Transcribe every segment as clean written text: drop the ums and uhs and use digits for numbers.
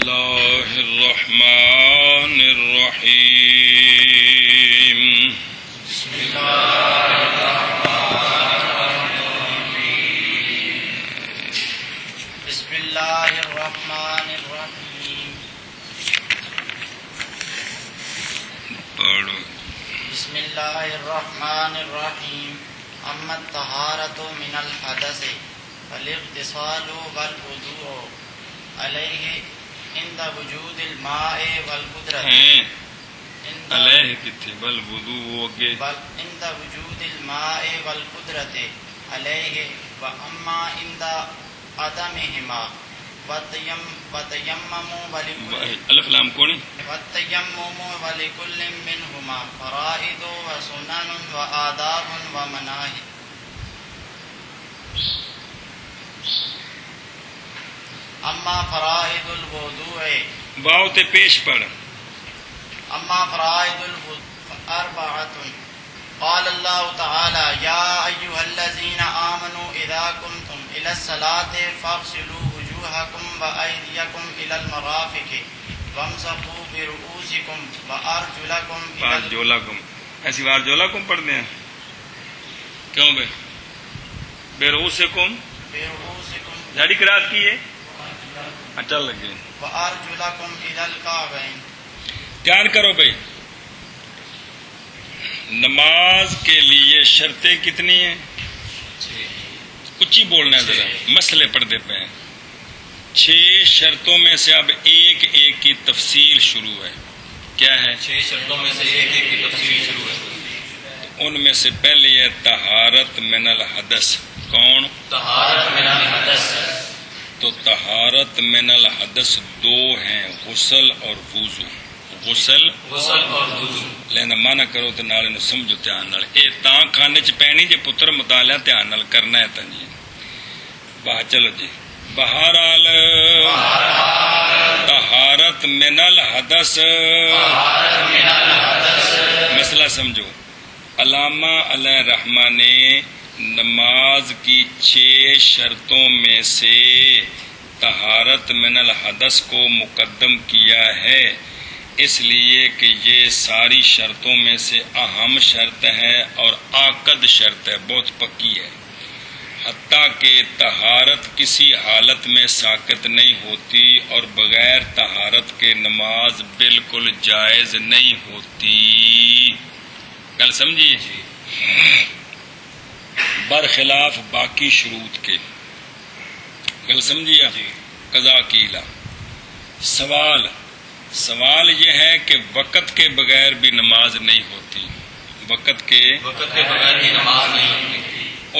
الله الرحمن الرحيم بسم الله الرحمن الرحيم بسم الله الرحمن الرحيم بسم الله الرحمن الرحيم أما الطهارة من الحدث فالاغتسال والوضوء عليه عند وجود الماء والقدرة علیہ کتنے بل وضو عند وجود الماء والقدرة عليه وأما عند عدمهما وتيمموا الف لام کونی والتيمم ولكل منهما فرائض وسنن وآداب ومناهي. اما فرائض الوضوء باؤ تے پیش پڑھ. اما فرائض الوضوء اربعۃ قال الله تعالى يا ايها الذين امنوا اذا قمتم الى الصلاة فاغسلوا وجوهكم وايديكم الى المرافق وامسحوا برؤوسكم وارجلكم وارجلكم ایسی وارجلكم پڑھتے ہیں کیوں بے برؤوسكم داڑھی قرات کی ہے اچھا لگے وارجلكم الى الكعبين. دھیان کرو بھائی، نماز کے لیے شرطیں کتنی ہیں؟ اونچی بولنا ہے ذرا، مسئلے پڑھتے پہ ہیں. 6 شرطوں میں سے اب ایک ایک کی تفصیل شروع ہے. کیا ہے؟ 6 شرطوں میں سے ایک ایک کی تفصیل شروع ہے. ان میں سے پہلے ہے طہارت من الحدث. کون؟ طہارت من الحدث. تو طہارت من الحدث 2 ہیں، غسل اور وضو. غسل اور وضو. لینا مانا کرو تو نال نو سمجھو دھیان نال. اے تاں کھانے چ پینی جے پتر مطالعہ دھیان نال کرنا ہے تن جی. باہر چلو جی. بہرحال طہارت من الحدث مسئلہ سمجھو. علامہ علیہ رحمہ نے نماز کی 6 شرطوں میں سے طہارت من الحدث کو مقدم کیا ہے، اس لیے کہ یہ ساری شرطوں میں سے اہم شرط ہے اور آکد شرط ہے، بہت پکی ہے. حتیٰ کہ طہارت کسی حالت میں ساقط نہیں ہوتی اور بغیر طہارت کے نماز بالکل جائز نہیں ہوتی. گل سمجھیے؟ برخلاف باقی شروط کے. گل سمجھیے؟ قضا کیلا. سوال یہ ہے کہ وقت کے بغیر بھی نماز نہیں ہوتی. وقت کے بغیر بھی نماز نہیں ہوتی.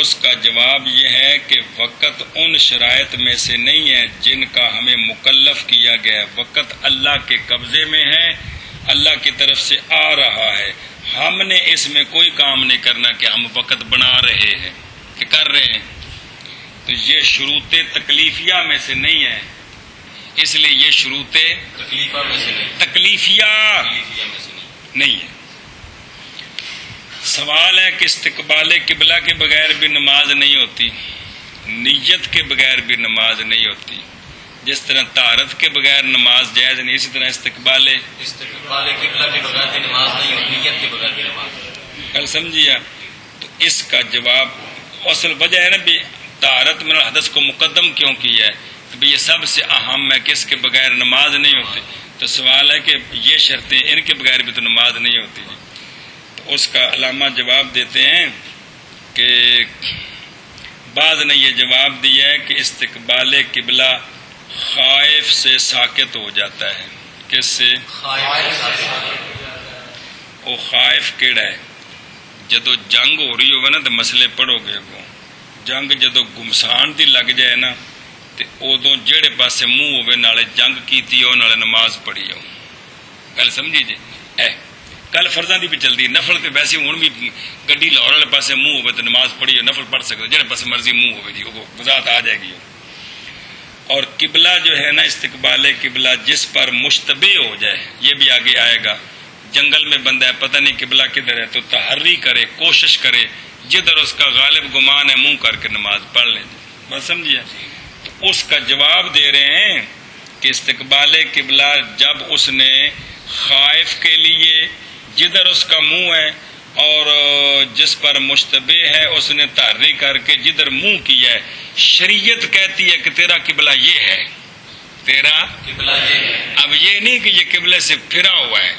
اس کا جواب یہ ہے کہ وقت ان شرائط میں سے نہیں ہے جن کا ہمیں مکلف کیا گیا ہے. وقت اللہ کے قبضے میں ہے، اللہ کی طرف سے آ رہا ہے. ہم نے اس میں کوئی کام نہیں کرنا کہ ہم وقت بنا رہے ہیں کہ کر رہے ہیں. تو یہ شروط تکلیفیہ میں سے نہیں ہے، اس لیے یہ شروط تکلیفیہ نہیں ہے. سوال ہے کہ استقبال قبلہ کے بغیر بھی نماز نہیں ہوتی، نیت کے بغیر بھی نماز نہیں ہوتی. جس طرح طہارت کے بغیر نماز جائز نہیں، اسی طرح استقبال قبلہ کے بغیر بھی نماز نہیں ہوتی، نیت کے بغیر بھی نماز. کل سمجھیا؟ تو اس کا جواب اصل وجہ ہے نا بھی طہارت من الحدث کو مقدم کیوں کیا ہے کہ یہ سب سے اہم ہے کہ اس کے بغیر نماز نہیں ہوتی. تو سوال ہے کہ یہ شرطیں ان کے بغیر بھی تو نماز نہیں ہوتی. تو اس کا علامہ جواب دیتے ہیں کہ بعض نے یہ جواب دیا ہے کہ استقبال قبلہ خائف سے ساقط ہو جاتا ہے. کس سے؟ وہ خائف کیڑا ہے؟ جدو جنگ ہو رہی ہوگا نا تو مسئلے پڑھو گے. وہ جنگ جدو گمسان دی لگ جائے نا تو ادو جہے پاسے منہ ہوئے نالے جنگ کیتی ہو نالے نماز پڑھی ہو. گل سمجھی جی؟ کل فرضاں دی بھی چلتی، نفل تو ویسے ہوں بھی گڈی لاہور والے پاسے منہ ہوئے تو نماز پڑھی ہو، نفل پڑھ سکتے جہے پاسے مرضی منہ ہوئے جی، وہ وضاحت آ جائے گی. اور قبلہ جو ہے نا استقبال قبلہ جس پر مشتبہ ہو جائے، یہ بھی آگے آئے گا. جنگل میں بندہ ہے پتہ نہیں قبلہ کدھر ہے تو تحری کرے، کوشش کرے جدھر اس کا غالب گمان ہے منہ کر کے نماز پڑھ لیں. بات سمجھیے؟ تو اس کا جواب دے رہے ہیں کہ استقبال قبلہ جب اس نے خائف کے لیے جدھر اس کا منہ ہے اور جس پر مشتبہ ہے اس نے تحریک کر کے جدھر منہ کیا ہے، شریعت کہتی ہے کہ تیرا قبلہ یہ ہے، تیرا قبلہ یہ ہے. اب یہ نہیں کہ یہ قبلے سے پھرا ہوا ہے،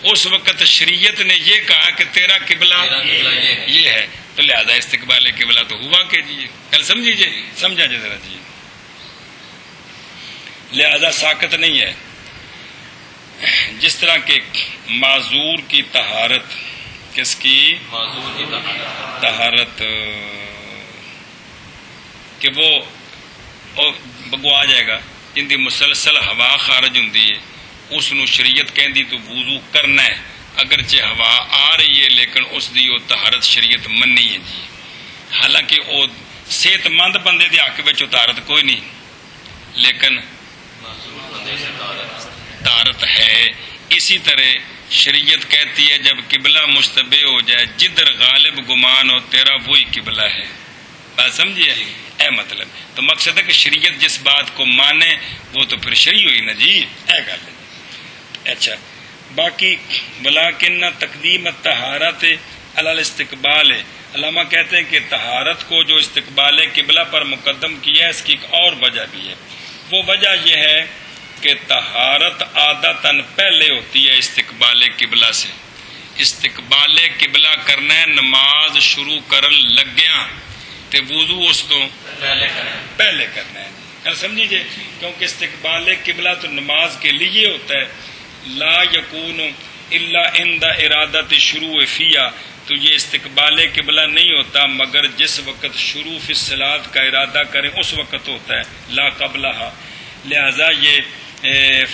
اس وقت شریعت نے یہ کہا کہ تیرا قبلہ تیرا قبلہ یہ ہے، تو لہذا استقبال قبلہ تو ہوا کہ جی کل سمجھیے، سمجھا جی ذرا جی، لہذا ساکت نہیں ہے. جس طرح کہ معذور کی طہارت، کس کی معذور کی طہارت، طہارت کہ وہ بگو آ جائے گا جن کی مسلسل ہوا خارج ہوں اس نو شریعت کہندی تو وضو کرنا ہے، اگرچہ ہوا آ رہی ہے لیکن اس دی وہ طہارت شریعت مننی ہے جی. حالانکہ وہ صحت مند بندے دے حق وچ طہارت کوئی نہیں، لیکن معذور بندے سے طہارت ہے. اسی طرح شریعت کہتی ہے جب قبلہ مشتبہ ہو جائے جدھر غالب گمان ہو تیرا وہی قبلہ ہے. بات سمجھیے؟ اے مطلب تو مقصد ہے کہ شریعت جس بات کو مانے وہ تو پھر شریع ہوئی نا جی، اے گل ہے. اچھا باقی ولیکن تقدیم الطہارت علی الاستقبال، علامہ کہتے ہیں کہ طہارت کو جو استقبال قبلہ پر مقدم کیا ہے اس کی ایک اور وجہ بھی ہے. وہ وجہ یہ ہے کہ طہارت عادتاً پہلے ہوتی ہے استقبال قبلہ سے. استقبال قبلہ کرنا ہے نماز شروع کرن لگیاں تے وضو اس تو پہلے کرنا ہے. کل سمجھیے، کیونکہ استقبال قبلہ تو نماز کے لیے ہوتا ہے. لا یکون الا عند ارادت شروع فیہ، تو یہ استقبال قبلہ نہیں ہوتا مگر جس وقت شروع فی الصلاۃ کا ارادہ کریں اس وقت ہوتا ہے، لا قبلہا. لہذا یہ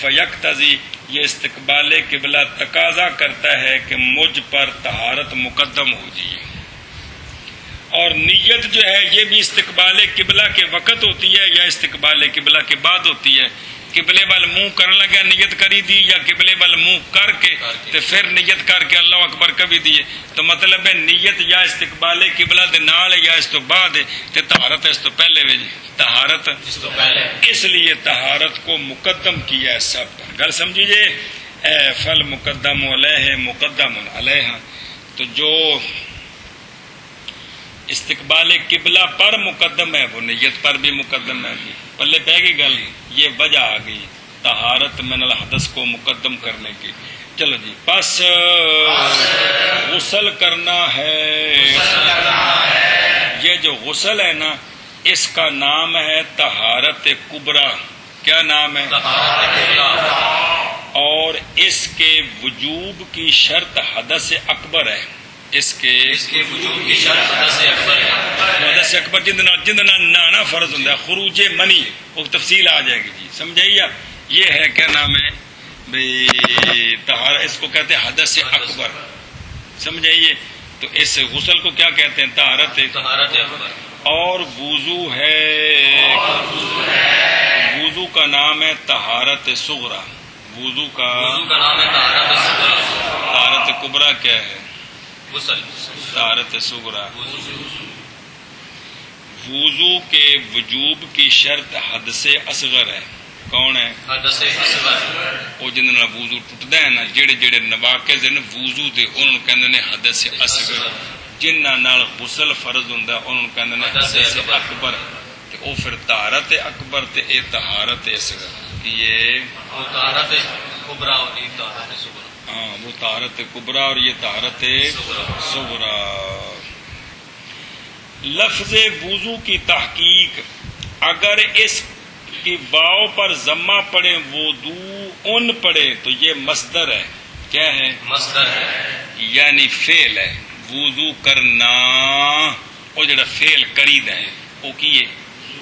فیقتضی، یہ استقبال قبلہ تقاضا کرتا ہے کہ مجھ پر طہارت مقدم ہو جائے. اور نیت جو ہے یہ بھی استقبال قبلہ کے وقت ہوتی ہے یا استقبال قبلہ کے بعد ہوتی ہے. قبلے وال منہ کرنے لگا نیت کری دی، یا قبلے وال منہ کر کے تے پھر نیت کر کے اللہ اکبر کبھی دیے. تو مطلب ہے نیت یا استقبال قبلہ دے نال ہے یا اس تو بعد ہے، تے طہارت اس تو پہلے وے. طہارت اس تو پہلے، اس لیے طہارت کو مقدم کیا ہے سب پر. گل سمجھیے، فل مقدم علیہ مقدم علیہ. تو جو استقبال قبلہ پر مقدم ہے وہ نیت پر بھی مقدم ہے. پلے پہ گئی گل، یہ وجہ آ گئی طہارت من الحدث کو مقدم کرنے کی. چلو جی، پس غسل کرنا ہے. یہ جو غسل ہے نا اس کا نام ہے طہارت کبریٰ. کیا نام ہے؟ طہارت کبریٰ. اور اس کے وجوب کی شرط حدث اکبر ہے. اس کے وجوب کی شرط حدث اکبر ہے. حدث اکبر جن نانا فرض ہوتا ہے، خروج منی، وہ تفصیل آ جائے گی جی، سمجھائیے. یہ ہے کیا نام ہے بھئی طہارت، اس کو کہتے ہیں حدث اکبر. سمجھائیے. تو اس غسل کو کیا کہتے ہیں؟ طہارت اکبر. اور وضو ہے، وضو کا نام ہے طہارت صغریٰ. وضو کا نام ہے طہارت صغریٰ. طہارت کبریٰ کیا ہے؟ غسل. طہارت صغریٰ. وضو کے وجوب کی شرط حدث اصغر ہے. کون ہے؟ حدث اصغر. وہ جن وضو ٹوٹتا ہے نا، جڑے جڑے نواقض ہیں وضو دے انہوں کہندے نے حدث اصغر. جنہاں نال غسل فرض ہوندا انہوں کہندے نے حدث اکبر. تے او پھر طہارت اکبر تے اے طہارت اصغر. یہ وہ طہارت کبریٰ ہوتی، طہارت صغریٰ. ہاں، وہ طہارت کبریٰ اور یہ طہارت صغریٰ. لفظ وضو کی تحقیق اگر اس کی واو پر ضمہ پڑے وضو ان پڑے تو یہ مصدر ہے. کیا ہے؟ مصدر ہے، یعنی فعل ہے. وضو کرنا وہ جڑا فعل کرید ہے وہ کی ہے؟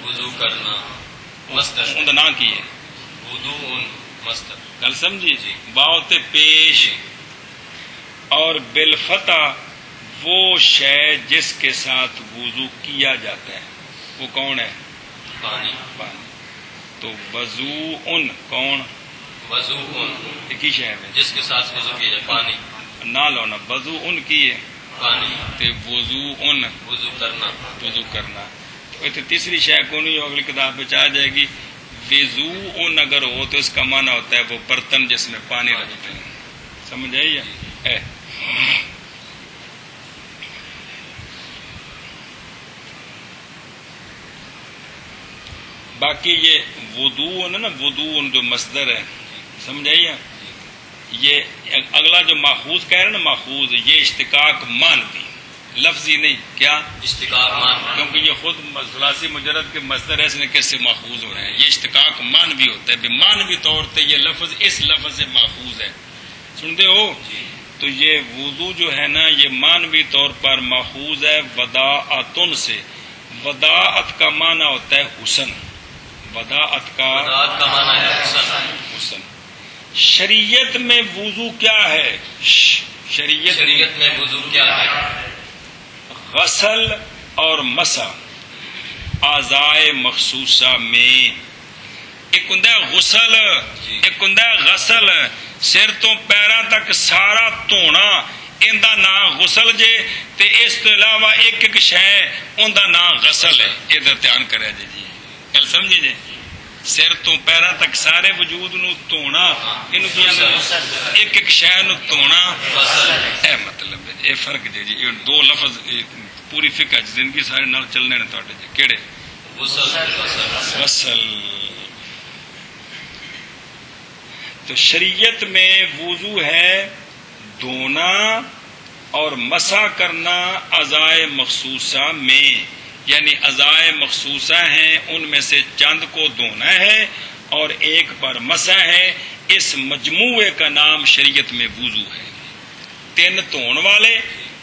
وضو کرنا مصدر. ان دا نام کی ہے؟ وضو مصدر. گل سمجھی جی. واو تے پیش اور بالفتح وہ شے جس کے ساتھ وضو کیا جاتا ہے وہ کون ہے؟ پانی. پانی. تو وضو ان کون؟ وضو ایک ہی شے ہے جس کے ساتھ وضو کیا جائے. پانی نہ لونا. وضو ان کی ہے پانی. تے وضو ان وضو کرنا. وضو کرنا. تو تیسری شے کو نہیں اگلی کتاب میں آ جائے گی وضو اگر ہو تو اس کا معنی ہوتا ہے وہ برتن جس میں پانی رکھتے ہیں. سمجھ آئی ہے؟ باقی یہ وضو نا وضو جو مصدر ہے سمجھ آئیے یہ اگلا جو ماخوذ کہہ رہے ہیں نا ماخوذ یہ اشتقاق مانوی لفظی نہیں کیا اشتقاق مان کیونکہ یہ خود ثلاثی مجرد کے مصدر ہے اس نے کیسے ماخوذ ہو رہے ہیں یہ اشتقاق مانوی ہوتا ہے مانوی طور پہ یہ لفظ اس لفظ سے ماخوذ ہے سنتے ہو تو یہ وضو جو ہے نا یہ مانوی طور پر ماخوذ ہے وداعتن سے وداعت کا معنی ہوتا ہے حسن وداعت کا معنی ہے حسن شریعت میں وضو کیا ہے شریعت میں وضو کیا ہے غسل اور مسح اعضائے مخصوصہ میں ایک ہوں غسل ایک ہوں غسل سر تو پیراں تک سارا دھونا ان دا نام غسل جے تے اس تو علاوہ ایک ایک شے ان دا نام غسل ہے ادھر دھیان کرے جی گل سمجھی جی سر تو پیراں تک سارے وجود نو دھونا ایک ایک شے نو دھونا اے مطلب ہے اے فرق جی یہ دو لفظ پوری فقہ زندگی سارے نال چلنے نے تواڈے جی کیڑے غسل تو شریعت میں وضو ہے دھونا اور مسح کرنا اعضائے مخصوصہ میں یعنی اعضائے مخصوصہ ہیں ان میں سے چند کو دھونا ہے اور ایک پر مسح ہے اس مجموعے کا نام شریعت میں وضو ہے تین دھون والے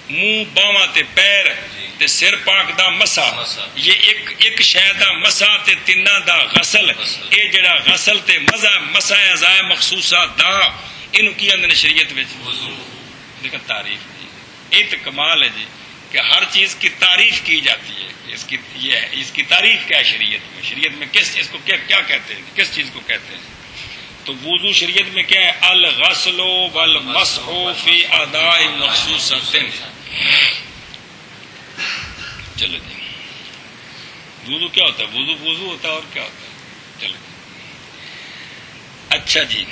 منہ باواں تے پیر تے سر پاک دا مسح یہ ایک شے دا مسح تے تیناں دا غسل اے جڑا غسل تے مسح اعضائے مخصوصہ دا اینو کی اندر شریعت وچ وضو دیکھا تعریف جی یہ تو کمال ہے جی کہ ہر چیز کی تعریف کی جاتی ہے اس کی تعریف کیا ہے شریعت میں کس چیز کو کیا کہتے ہیں کس چیز کو کہتے ہیں تو وضو شریعت میں کیا ہے الغسل والمسح فی اعضاء مخصوصۃ چلو جی وضو کیا ہوتا ہے وضو ہوتا ہے اور کیا ہوتا ہے چلو اچھا جی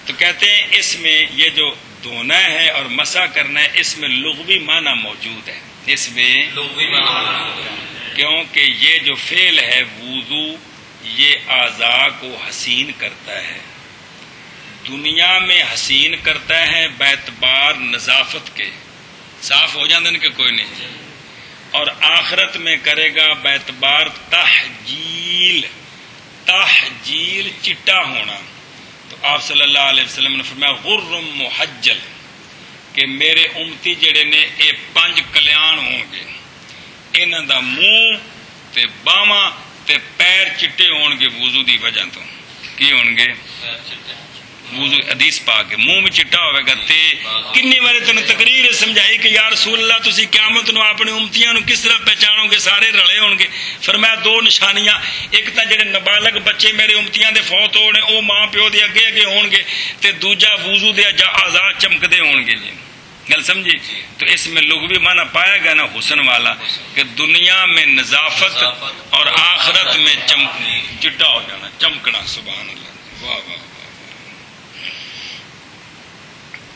تو کہتے ہیں اس میں یہ جو دھونا ہے اور مسح کرنا ہے اس میں لغوی معنی موجود ہے اس میں لغوی معنی کیونکہ یہ جو فعل ہے وضو یہ اعضاء کو حسین کرتا ہے دنیا میں حسین کرتا ہے باعتبار نظافت کے صاف ہو جاندے کہ کوئی نہیں اور آخرت میں کرے گا باعتبار تحجیل چٹا ہونا تو آپ صلی اللہ علیہ وسلم نے فرمایا غرم محجل کہ میرے امتی جڑے نے یہ 5 کلیان ہون گے انہاں دا منہ تے باواں تے پیر چٹے ہون گے وضو دی وجہ تو کی ہون گے وضو حدیث پاک ہے منہ میں چٹا ہوئے گا تے کنی بار تینوں تقریر سمجھائی کہ یا رسول اللہ تسی قیامت نو اپنے امتیاں نو کس طرح پہچانو گے سارے رلے ہون گے فرمایا 2 نشانیاں ایک تا جڑے نابالغ بچے میرے امتیاں دے فوت ہونے او ماں پیو دے اگے اگے ہون گے تے دوجا وضو دے اعضاء چمکدے ہون گے جی گل سمجھی تو اس میں لغوی معنی پایا گیا نا حسن والا کہ دنیا میں نظافت اور آخرت میں چٹا ہو جانا چمکنا سبحان اللہ واہ واہ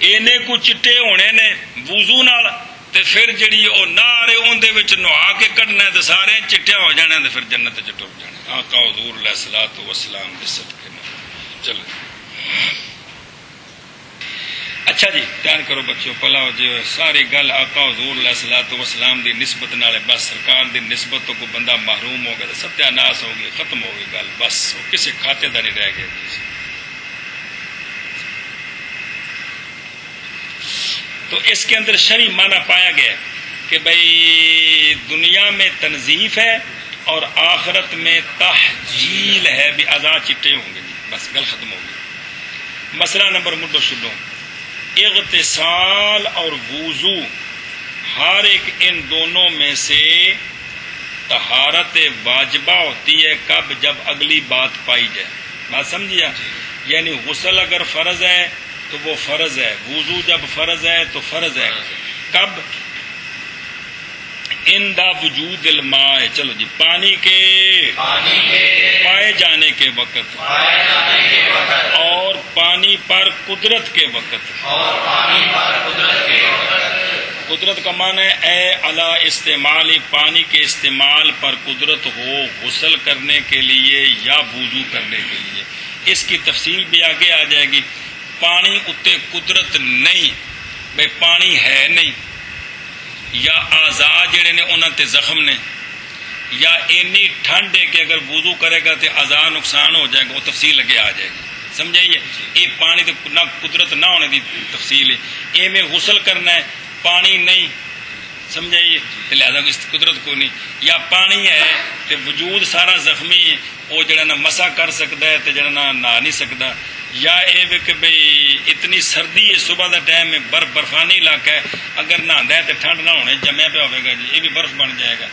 اینے کو چٹے ہونے نے وضو نال تے پھر جڑی او نار اون دے وچ نہا کے کڈنا تے سارے چٹیا ہو جانے تے پھر جنت وچ ٹپ جانے آقا حضور علیہ الصلوۃ والسلام دے صدقے چلو اچھا جی دھیان کرو بچوں پلا جو ساری گل آقا حضور علیہ الصلوۃ والسلام دی نسبت نال بس سرکار دی نسبت تو کوئی بندہ محروم ہو گیا ستیہ ناس ہو گئی ختم ہو گئی گل بس وہ کسی کھاتے دا نہیں رہ گیا تو اس کے اندر شرعی معنی پایا گیا کہ بھائی دنیا میں تنظیف ہے اور آخرت میں تحجیل ہے بھی اعضاء چٹے ہوں گے بس گل ختم ہو گئی مسئلہ نمبر مڈو شڈو اغتسال اور وضو ہر ایک ان دونوں میں سے طہارت واجبہ ہوتی ہے کب جب اگلی بات پائی جائے بات سمجھیا یعنی غسل اگر فرض ہے تو وہ فرض ہے وضو جب فرض ہے تو فرض ہے کب ان دا وجود الماء چلو جی پانی کے پائے جانے جانے کے وقت اور پانی پر قدرت کے وقت. قدرت کا معنی ہے اے علی استعمال، پانی کے استعمال پر قدرت ہو غسل کرنے کے لیے یا وضو کرنے کے لیے. اس کی تفصیل بھی آگے آ جائے گی. پانی اتے قدرت نہیں، بھئی پانی ہے نہیں، یا اعضاء جڑے نے انہاں تے زخم نے، یا اینی ٹھنڈ ہے کہ اگر وضو کرے گا تو اعضاء نقصان ہو جائے گا. وہ تفصیل اگے آ جائے گی. سمجھائیے یہ پانی تو نہ قدرت نہ ہونے دی تفصیل ہے. اے میں غسل کرنا ہے، پانی نہیں، سمجھائیے لہذا اس قدرت کو نہیں. یا پانی ہے تو وجود سارا زخمی ہے، وہ جڑا نہ مسا کر سکتا ہے تو جڑا نہ نہا نہیں سکتا. یا اے کہ بھئی اتنی سردی ہے، صبح دا ٹائم ہے، برفانی علاقہ ہے، اگر نہاندا ہے تو ٹھنڈ نہ ہونے جمیا پہ ہوئے گا جی، یہ بھی برف بن جائے گا.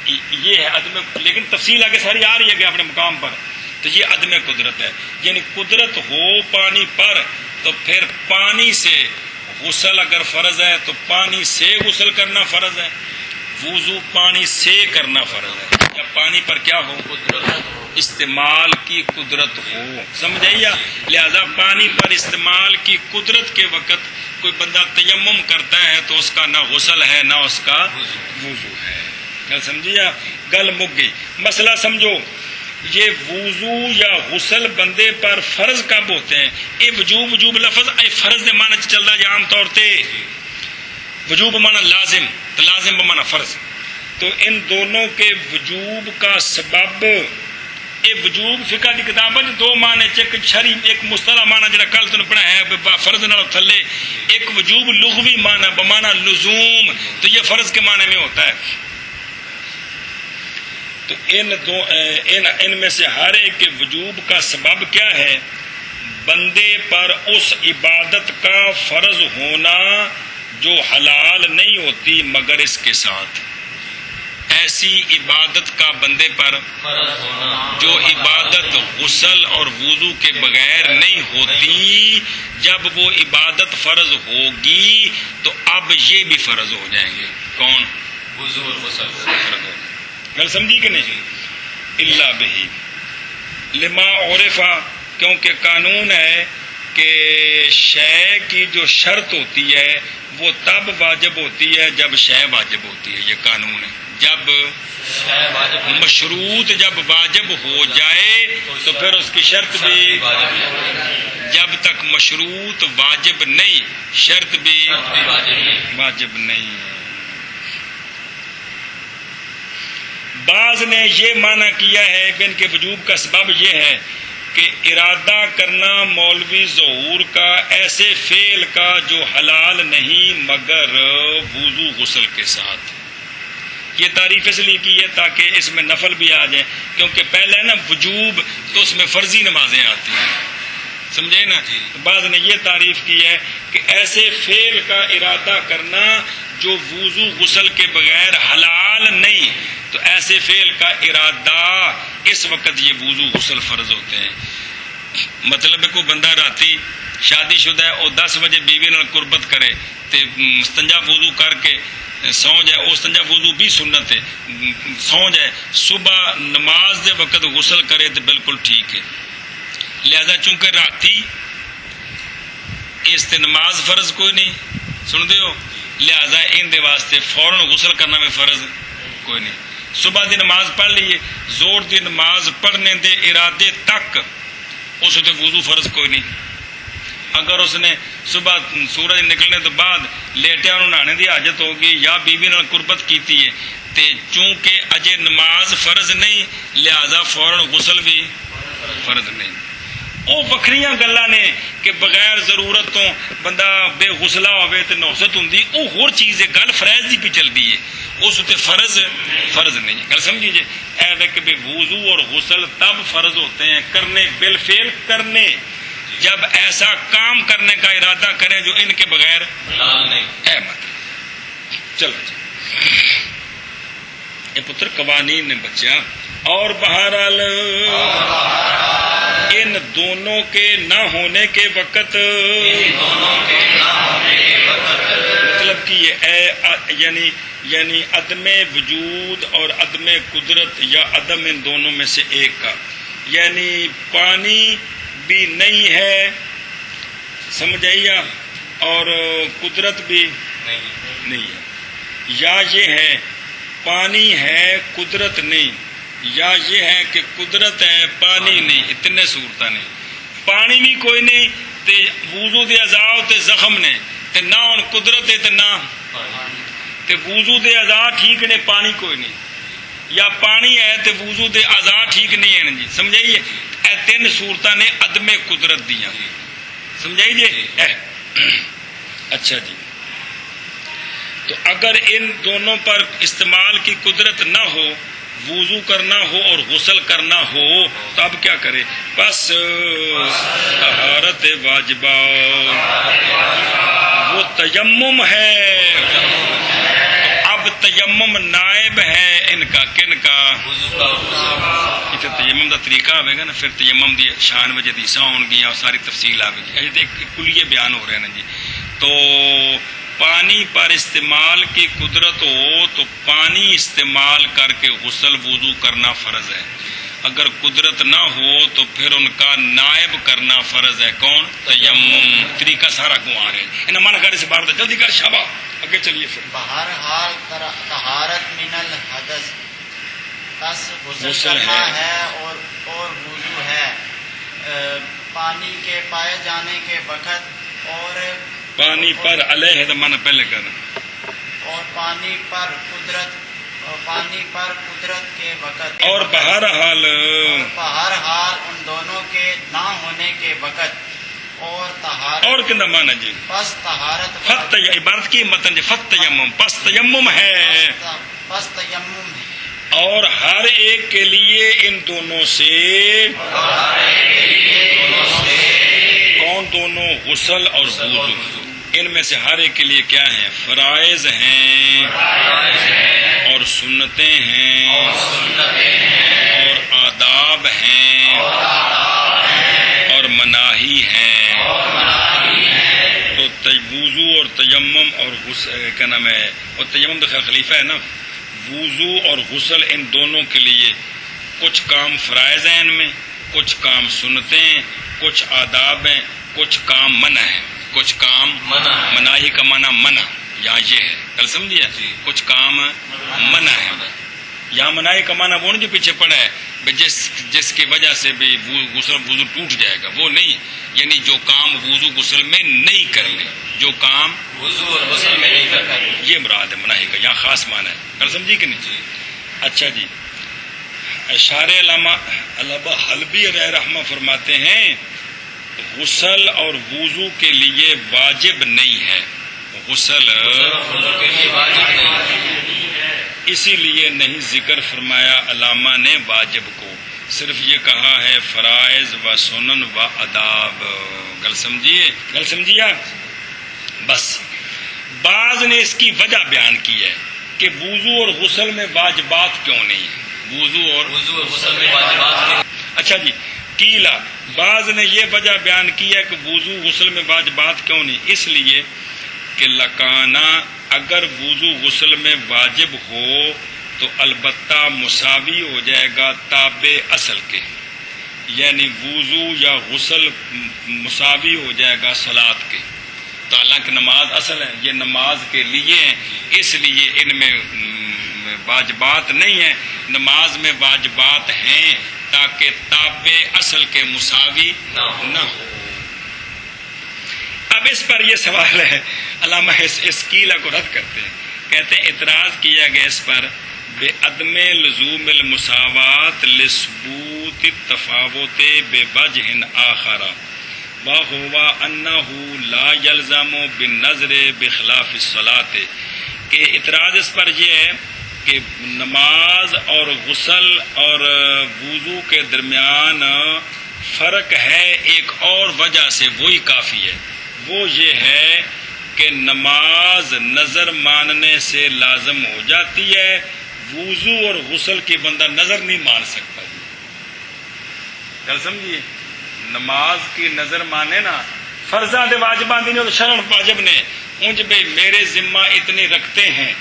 یہ ہے عدم، لیکن تفصیل آگے ساری آ رہی ہے کہ اپنے مقام پر. تو یہ عدم قدرت ہے، یعنی قدرت ہو پانی پر تو پھر پانی سے غسل اگر فرض ہے تو پانی سے غسل کرنا فرض ہے، وضو پانی سے کرنا فرض ہے. یا پانی پر کیا ہو؟ استعمال کی قدرت ہو. سمجھائیے لہذا پانی پر استعمال کی قدرت کے وقت کوئی بندہ تیمم کرتا ہے تو اس کا نہ غسل ہے نہ اس کا وضو ہے. گل سمجھیے، گل مک گئی. مسئلہ سمجھو، یہ وضو یا غسل بندے پر فرض کب ہوتے ہیں؟ یہ وجوب لفظ اے فرض دے معنی چلتا ہے عام طور تے. وجوب معنی لازم، تو لازم بمعنی فرض. تو ان دونوں کے وجوب کا سبب، یہ وجوب فقہ کی کتاب ہے دو معنی، ایک شرعی ایک مصطلح معنی جڑا کل تن پڑھا ہے فرض نال تھلے، ایک وجوب لغوی معنی بمعنی لزوم، تو یہ فرض کے معنی میں ہوتا ہے. تو ان میں سے ہر ایک کے وجوب کا سبب کیا ہے؟ بندے پر اس عبادت کا فرض ہونا جو حلال نہیں ہوتی مگر اس کے ساتھ. ایسی عبادت کا بندے پر فرض ہونا جو عبادت غسل اور وضو کے بغیر نہیں ہوتی، جب وہ عبادت فرض ہوگی تو اب یہ بھی فرض ہو جائیں گے. کون؟ وضو اور غسل فرض ہو جائیں گے. گل سمجھی کہ نہیں؟ اللہ بہی لما عرفا، کیونکہ قانون ہے کہ شے کی جو شرط ہوتی ہے وہ تب واجب ہوتی ہے جب شے واجب ہوتی ہے. یہ قانون ہے. جب مشروط جب واجب ہو جائے تو پھر اس کی شرط بھی، جب تک مشروط واجب نہیں شرط بھی واجب نہیں. بعض نے یہ معنی کیا ہے کہ ان کے وجوب کا سبب یہ ہے کہ ارادہ کرنا مولوی ظہور کا ایسے فعل کا جو حلال نہیں مگر وضو غسل کے ساتھ. یہ تعریف اس لیے کی ہے تاکہ اس میں نفل بھی آ جائے، کیونکہ پہلے ہے نا وجوب تو اس میں فرضی نمازیں آتی ہیں، سمجھے نا. بعض نے یہ تعریف کی ہے کہ ایسے فعل کا ارادہ کرنا جو وضو غسل کے بغیر حلال نہیں، تو ایسے فعل کا ارادہ اس وقت یہ وضو غسل فرض ہوتے ہیں. مطلب ہے کوئی بندہ راتی شادی شدہ ہے اور 10 بجے بیوی نال قربت کرے تو استنجا وضو کر کے سو جائے، وہ استنجا وضو بھی سنت ہے، سو جائے، صبح نماز دے وقت غسل کرے تو بالکل ٹھیک ہے. لہذا چونکہ راتی اس تے نماز فرض کوئی نہیں، سن دے ہو، لہذا ان دے واسطے فوراً غسل کرنا میں فرض کوئی نہیں. صبح دی نماز پڑھ لیے، زور دی نماز پڑھنے دے ارادے تک اس تے وضو فرض کوئی نہیں. اگر اس نے صبح سورج نکلنے تو بعد لیٹیا انہوں نہانے دی حاجت ہوگی یا بیوی نال قربت کیتی ہے تے چونکہ اجے نماز فرض نہیں لہذا فوراً غسل بھی فرض نہیں. وہ وکھریاں گلاں نے کہ بغیر ضرورت تو بندہ بے غسلہ ہوئے تو نوست ہوں، وہ ہور چیز ہے. گل فرائض دی بھی چلتی ہے، اس تے فرض نہیں. گل سمجھی جی. اے کہ بے وضو اور غسل تب فرض ہوتے ہیں کرنے بالفعل کرنے، جب ایسا کام کرنے کا ارادہ کریں جو ان کے بغیر نہیں. اے مطلب چلو جی یہ پتر قوانین نے بچیا. اور بہرحال ان دونوں کے نہ ہونے کے وقت مطلب کہ یہ یعنی عدم وجود اور عدم قدرت یا عدم ان دونوں میں سے ایک کا، یعنی پانی بھی نہیں ہے، سمجھ آئیے، اور قدرت بھی نہیں ہے، یا یہ ہے پانی ہے قدرت نہیں، یا یہ ہے کہ قدرت ہے پانی نہیں، اتنے صورتیں نہیں، پانی بھی کوئی نہیں تے وضو دے اعضاء تے زخم نے تے نہ ہن قدرت ہے تے نہ تے وضو دے اعضاء ٹھیک نے پانی کوئی نہیں، یا پانی ہے تے وضو دے اعضاء ٹھیک نہیں ہیں جی، سمجھائیے اے تین صورتاں نے عدم قدرت دیاں، سمجھائی جی۔ اچھا جی، تو اگر ان دونوں پر استعمال کی قدرت نہ ہو، وضو کرنا ہو اور غسل کرنا ہو تو اب کیا کرے؟ بس طہارت واجبہ وہ تیمم ہے، اب تیمم نائب ہے ان کا، کن کا؟ تیمم دا طریقہ آئے گا نا، پھر تیمم دی شان وجہ حدیثاں ہون گیا اور ساری تفصیل آئے گی، ایک کلیے بیان ہو رہے ہیں نا جی۔ تو پانی پر استعمال کی قدرت ہو تو پانی استعمال کر کے غسل وضو کرنا فرض ہے، اگر قدرت نہ ہو تو پھر ان کا نائب کرنا فرض ہے، کون؟ تیمم۔ طریقہ سارا کو آ رہے ہیں، انہیں من کرے سے بار جلدی کر شابہ آگے چلیے۔ پھر بہرحال طہارت من الحدث، بس غسل کرنا ہے اور وضو ہے پانی کے پائے جانے کے وقت، اور پانی پر علیہ ہے مانا پہلے کرنا، اور پانی پر قدرت کے وقت، اور بہرحال ان دونوں کے نہ ہونے کے وقت، اور طہارت، اور کن مانا جی پس طہارت، فت عبارت کی متن جی فت تیمم، پس تیمم ہے، پس تیمم ہے، اور ہر ایک کے لیے ان دونوں سے کون؟ دونوں غسل اور وضو، ان میں سے ہر ایک کے لیے کیا ہیں؟ فرائض ہیں اور سنتیں ہیں اور آداب ہیں اور مناہی ہیں، تو وضو اور تیمم اور غسل کیا نام ہے، اور تیمم تو خیر خلیفہ ہے نا، وضو اور غسل ان دونوں کے لیے کچھ کام فرائض ہیں، ان میں کچھ کام سنتیں ہیں، کچھ آداب ہیں، کچھ کام منع ہے، کچھ کام مناہی کا معنی منع یہاں یہ ہے، کل سمجھیے، کچھ کام منع ہے، یہاں مناہی کا معنی وہ جو پیچھے پڑا ہے جس کی وجہ سے بھی غسل وضو ٹوٹ جائے گا، وہ نہیں، یعنی جو کام وضو غسل میں نہیں کرنے، جو کام وضو اور غسل میں نہیں کرنا، یہ مراد ہے مناہی کا، یہاں خاص معنی ہے، کل سمجھی کہ نہیں؟ اچھا جی، اشارے علامہ حلبی علیہ رحمہ فرماتے ہیں غسل اور وضو کے لیے واجب نہیں ہے، غسل اسی لیے نہیں ذکر فرمایا علامہ نے واجب کو، صرف یہ کہا ہے فرائض و سنن و آداب، گل سمجھیے، بس بعض نے اس کی وجہ بیان کی ہے کہ وضو اور غسل میں واجبات کیوں نہیں ہے، وضو اور غسل میں واجبات، اچھا جی، کیلا بعض نے یہ وجہ بیان کی ہے کہ وضو غسل میں واجبات کیوں نہیں، اس لیے کہ لکانا اگر وضو غسل میں واجب ہو تو البتہ مساوی ہو جائے گا تابع اصل کے، یعنی وضو یا غسل مساوی ہو جائے گا صلاۃ کے، تو حالانکہ نماز اصل ہے، یہ نماز کے لیے ہیں، اس لیے ان میں واجبات نہیں ہیں، نماز میں واجبات ہیں تاکہ تابع اصل کے مساوی نہ ہو۔ اب اس پر یہ سوال ہے، علامہ اس قیلہ کو رد کرتے ہیں، کہتے ہیں اعتراض کیا گیا اس پر بے عدم لزوم المساوات لثبوت التفاوت بوجہ آخر وہو انہ لا یلزم بالنظر بخلاف الصلاۃ، کہ اعتراض اس پر یہ ہے کہ نماز اور غسل اور وضو کے درمیان فرق ہے ایک اور وجہ سے، وہی کافی ہے، وہ یہ ہے کہ نماز نظر ماننے سے لازم ہو جاتی ہے، وضو اور غسل کی بندہ نظر نہیں مان سکتا، سمجھیے، نماز کی نظر مانے نا، فرضاں دے واجباں دی نہیں تو شرع واجب نے، انج بھئی میرے ذمہ اتنے رکھتے ہیں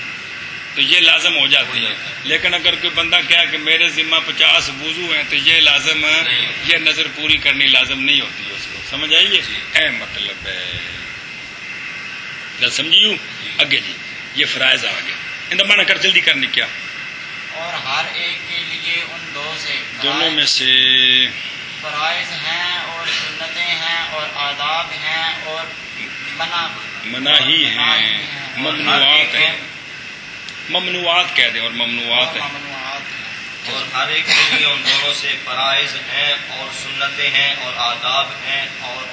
تو یہ لازم ہو جاتی ہے. لیکن اگر کوئی بندہ کہا کہ میرے ذمہ 50 وضو ہیں تو یہ لازم یہ نظر پوری کرنی لازم نہیں ہوتی ہے اس کو. سمجھ آئیے؟ اے مطلب ہے گل سمجھیو. اگے جی یہ فرائض آ گئے ان مانا کر جلدی کرنی کیا اور ہر ایک کے لیے ان دو سے دونوں میں سے فرائض ہیں اور سنتیں ہیں اور آداب ہیں اور مناہی ہیں ممنوعات ہیں. ممنوعات کہہ دیں اور ممنوعات ہیں. ممنوعات ہیں. اور ہر ایک کے لیے ان دونوں سے فرائض ہیں اور سنتیں ہیں اور آداب ہیں اور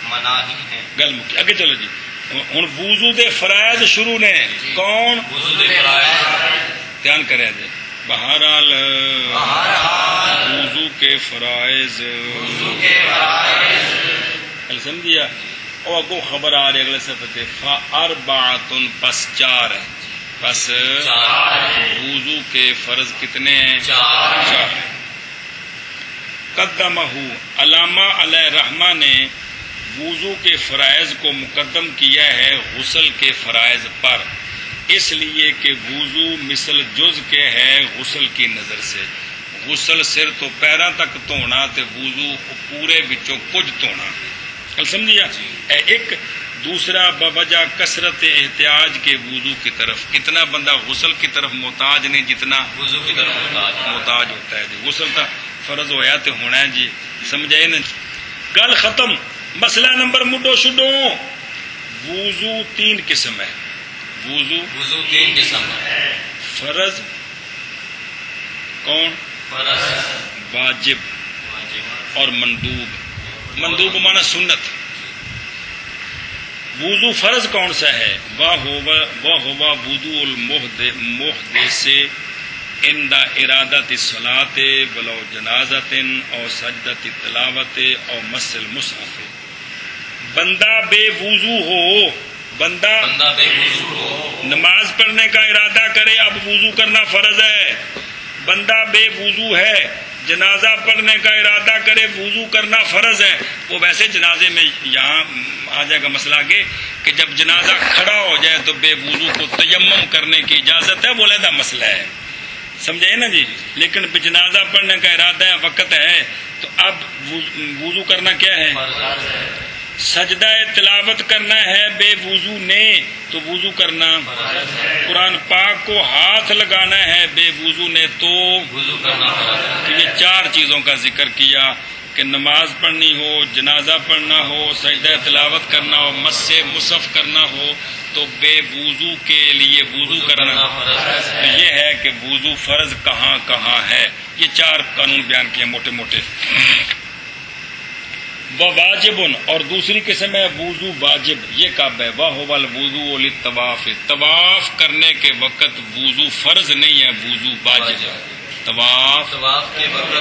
مناہی ہیں. گل مکی. اگے چلو جی ہوں وضو دے فرائض شروع نے. کون؟ وضو دے فرائض. دھیان کرے جی. بہرحال وضو کے فرائض گل سمجھیا. او اگو خبر آ رہی اگلے صفحے فاربعۃ پس 4 ہے. بس وضو کے فرض کتنے ہیں؟ 4 ہیں. قدمہ علامہ علیہ رحمہ نے وضو کے فرائض کو مقدم کیا ہے غسل کے فرائض پر، اس لیے کہ وضو مثل جز کے ہے غسل کی نظر سے. غسل سر تو پیراں تک دھونا تے وضو پورے وچوں کچھ دھونا. کل سمجھیا؟ ایک دوسرا بوجہ کثرت احتیاج کے وضو کی طرف. کتنا بندہ غسل کی طرف محتاج نہیں جتنا وضو کی طرف محتاج ہوتا ہے جی. غسل تو فرض ہویا تو ہونا ہے جی. سمجھائے نا؟ گل ختم. مسئلہ نمبر مڈو شڈو. وضو 3 قسم ہے. وضو 3 قسم ہے. فرض کون؟ فرض، واجب اور مندوب. مندوب مانا سنت. وضو فرض کون سا ہے؟ وہ ہوا وضو المحدث عند ارادت الصلاۃ ولو جنازۃ او سجدۃ تلاوت او مس المصحف. بندہ بے وضو ہو، بندہ بے وضو ہو، نماز پڑھنے کا ارادہ کرے، اب وضو کرنا فرض ہے. بندہ بے وضو ہے، جنازہ پڑھنے کا ارادہ کرے، وضو کرنا فرض ہے. وہ ویسے جنازے میں یہاں آ جائے گا مسئلہ آگے کہ جب جنازہ کھڑا ہو جائے تو بے وضو کو تیمم کرنے کی اجازت ہے، وہ علیحدہ مسئلہ ہے. سمجھے نا جی؟ لیکن جنازہ پڑھنے کا ارادہ ہے، وقت ہے، تو اب وضو کرنا کیا ہے؟ سجدہ تلاوت کرنا ہے بے وضو نے تو وضو کرنا. قرآن پاک کو ہاتھ لگانا ہے بے وضو نے تو وضو کرنا. تو یہ 4 چیزوں کا ذکر کیا کہ نماز پڑھنی ہو، جنازہ پڑھنا ہو، سجدہ تلاوت کرنا ہو، مس مصحف کرنا ہو تو بے وضو کے لیے وضو کرنا. تو یہ ہے کہ وضو فرض کہاں کہاں ہے. یہ 4 قانون بیان کیے موٹے موٹے. وہ واجب اور دوسری قسم ہے وضو واجب. یہ کب ہے؟ وہ ہو الوضو للطواف. طواف کرنے کے وقت وضو فرض نہیں ہے، وضو واجب. طواف کے وقت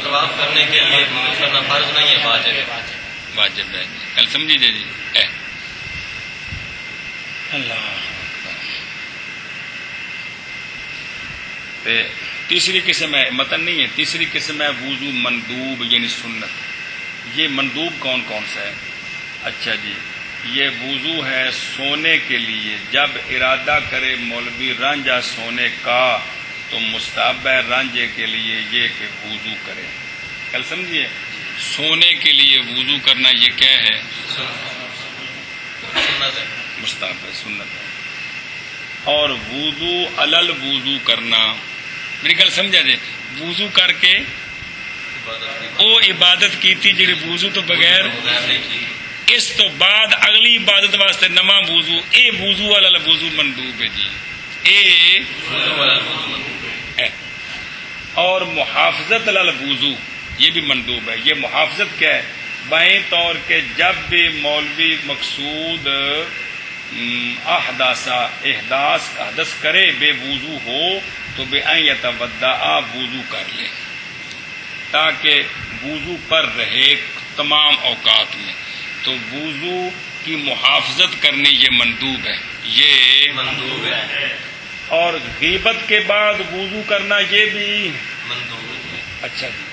طواف کرنے کے لیے وضو کرنا فرض نہیں ہے، واجب ہے. کل سمجھی جی. اللہ. تیسری قسم ہے متن نہیں ہے، تیسری قسم ہے وضو مندوب یعنی سنت. یہ مندوب کون کون سا ہے؟ اچھا جی، یہ وضو ہے سونے کے لیے. جب ارادہ کرے مولوی رانجھا سونے کا تو مستحب ہے رانجھے کے لیے یہ کہ وضو کرے. کل سمجھیے؟ سونے کے لیے وضو کرنا یہ کیا ہے؟ مستحب ہے، سنت ہے. اور وضو علل وضو کرنا. میری گل سمجھا جی؟ وضو کر کے او عبادت کیتی جڑی وضو تو بغیر، اس تو بعد اگلی عبادت واسطے نواں وضو. اے وضو علی وضو مندوب ہے جی. اے اور محافظت علی وضو یہ بھی مندوب ہے. یہ محافظت کیا ہے؟ بائیں طور کے جب بھی مولوی مقصود احداث کرے بے وضو ہو تو بے ان یتودع وضو کر لے تاکہ وضو پر رہے تمام اوقات میں. تو وضو کی محافظت کرنی یہ مندوب ہے. یہ مندوب ہے. اور غیبت کے بعد وضو کرنا یہ بھی مندوب ہے. اچھا جی.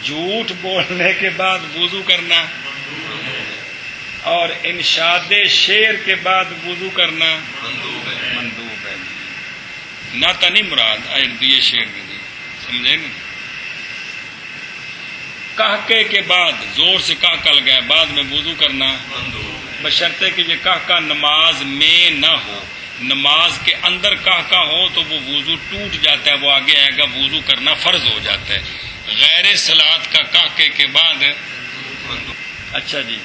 جھوٹ بولنے کے بعد وضو کرنا اور انشاد شعر کے بعد وضو کرنا مندوب ہے. مندوب ہے. ناتا نہیں مراد دیے شیر جی سمجھے نا. کہکے کے بعد زور سے کہکا لگایا بعد میں وضو کرنا بشرطے کہ یہ کہکا نماز میں نہ ہو. نماز کے اندر کہکا ہو تو وہ وضو ٹوٹ جاتا ہے, وہ آگے آئے گا, وضو کرنا فرض ہو جاتا ہے. غیر صلاۃ کا کہکے کے بعد اچھا جی.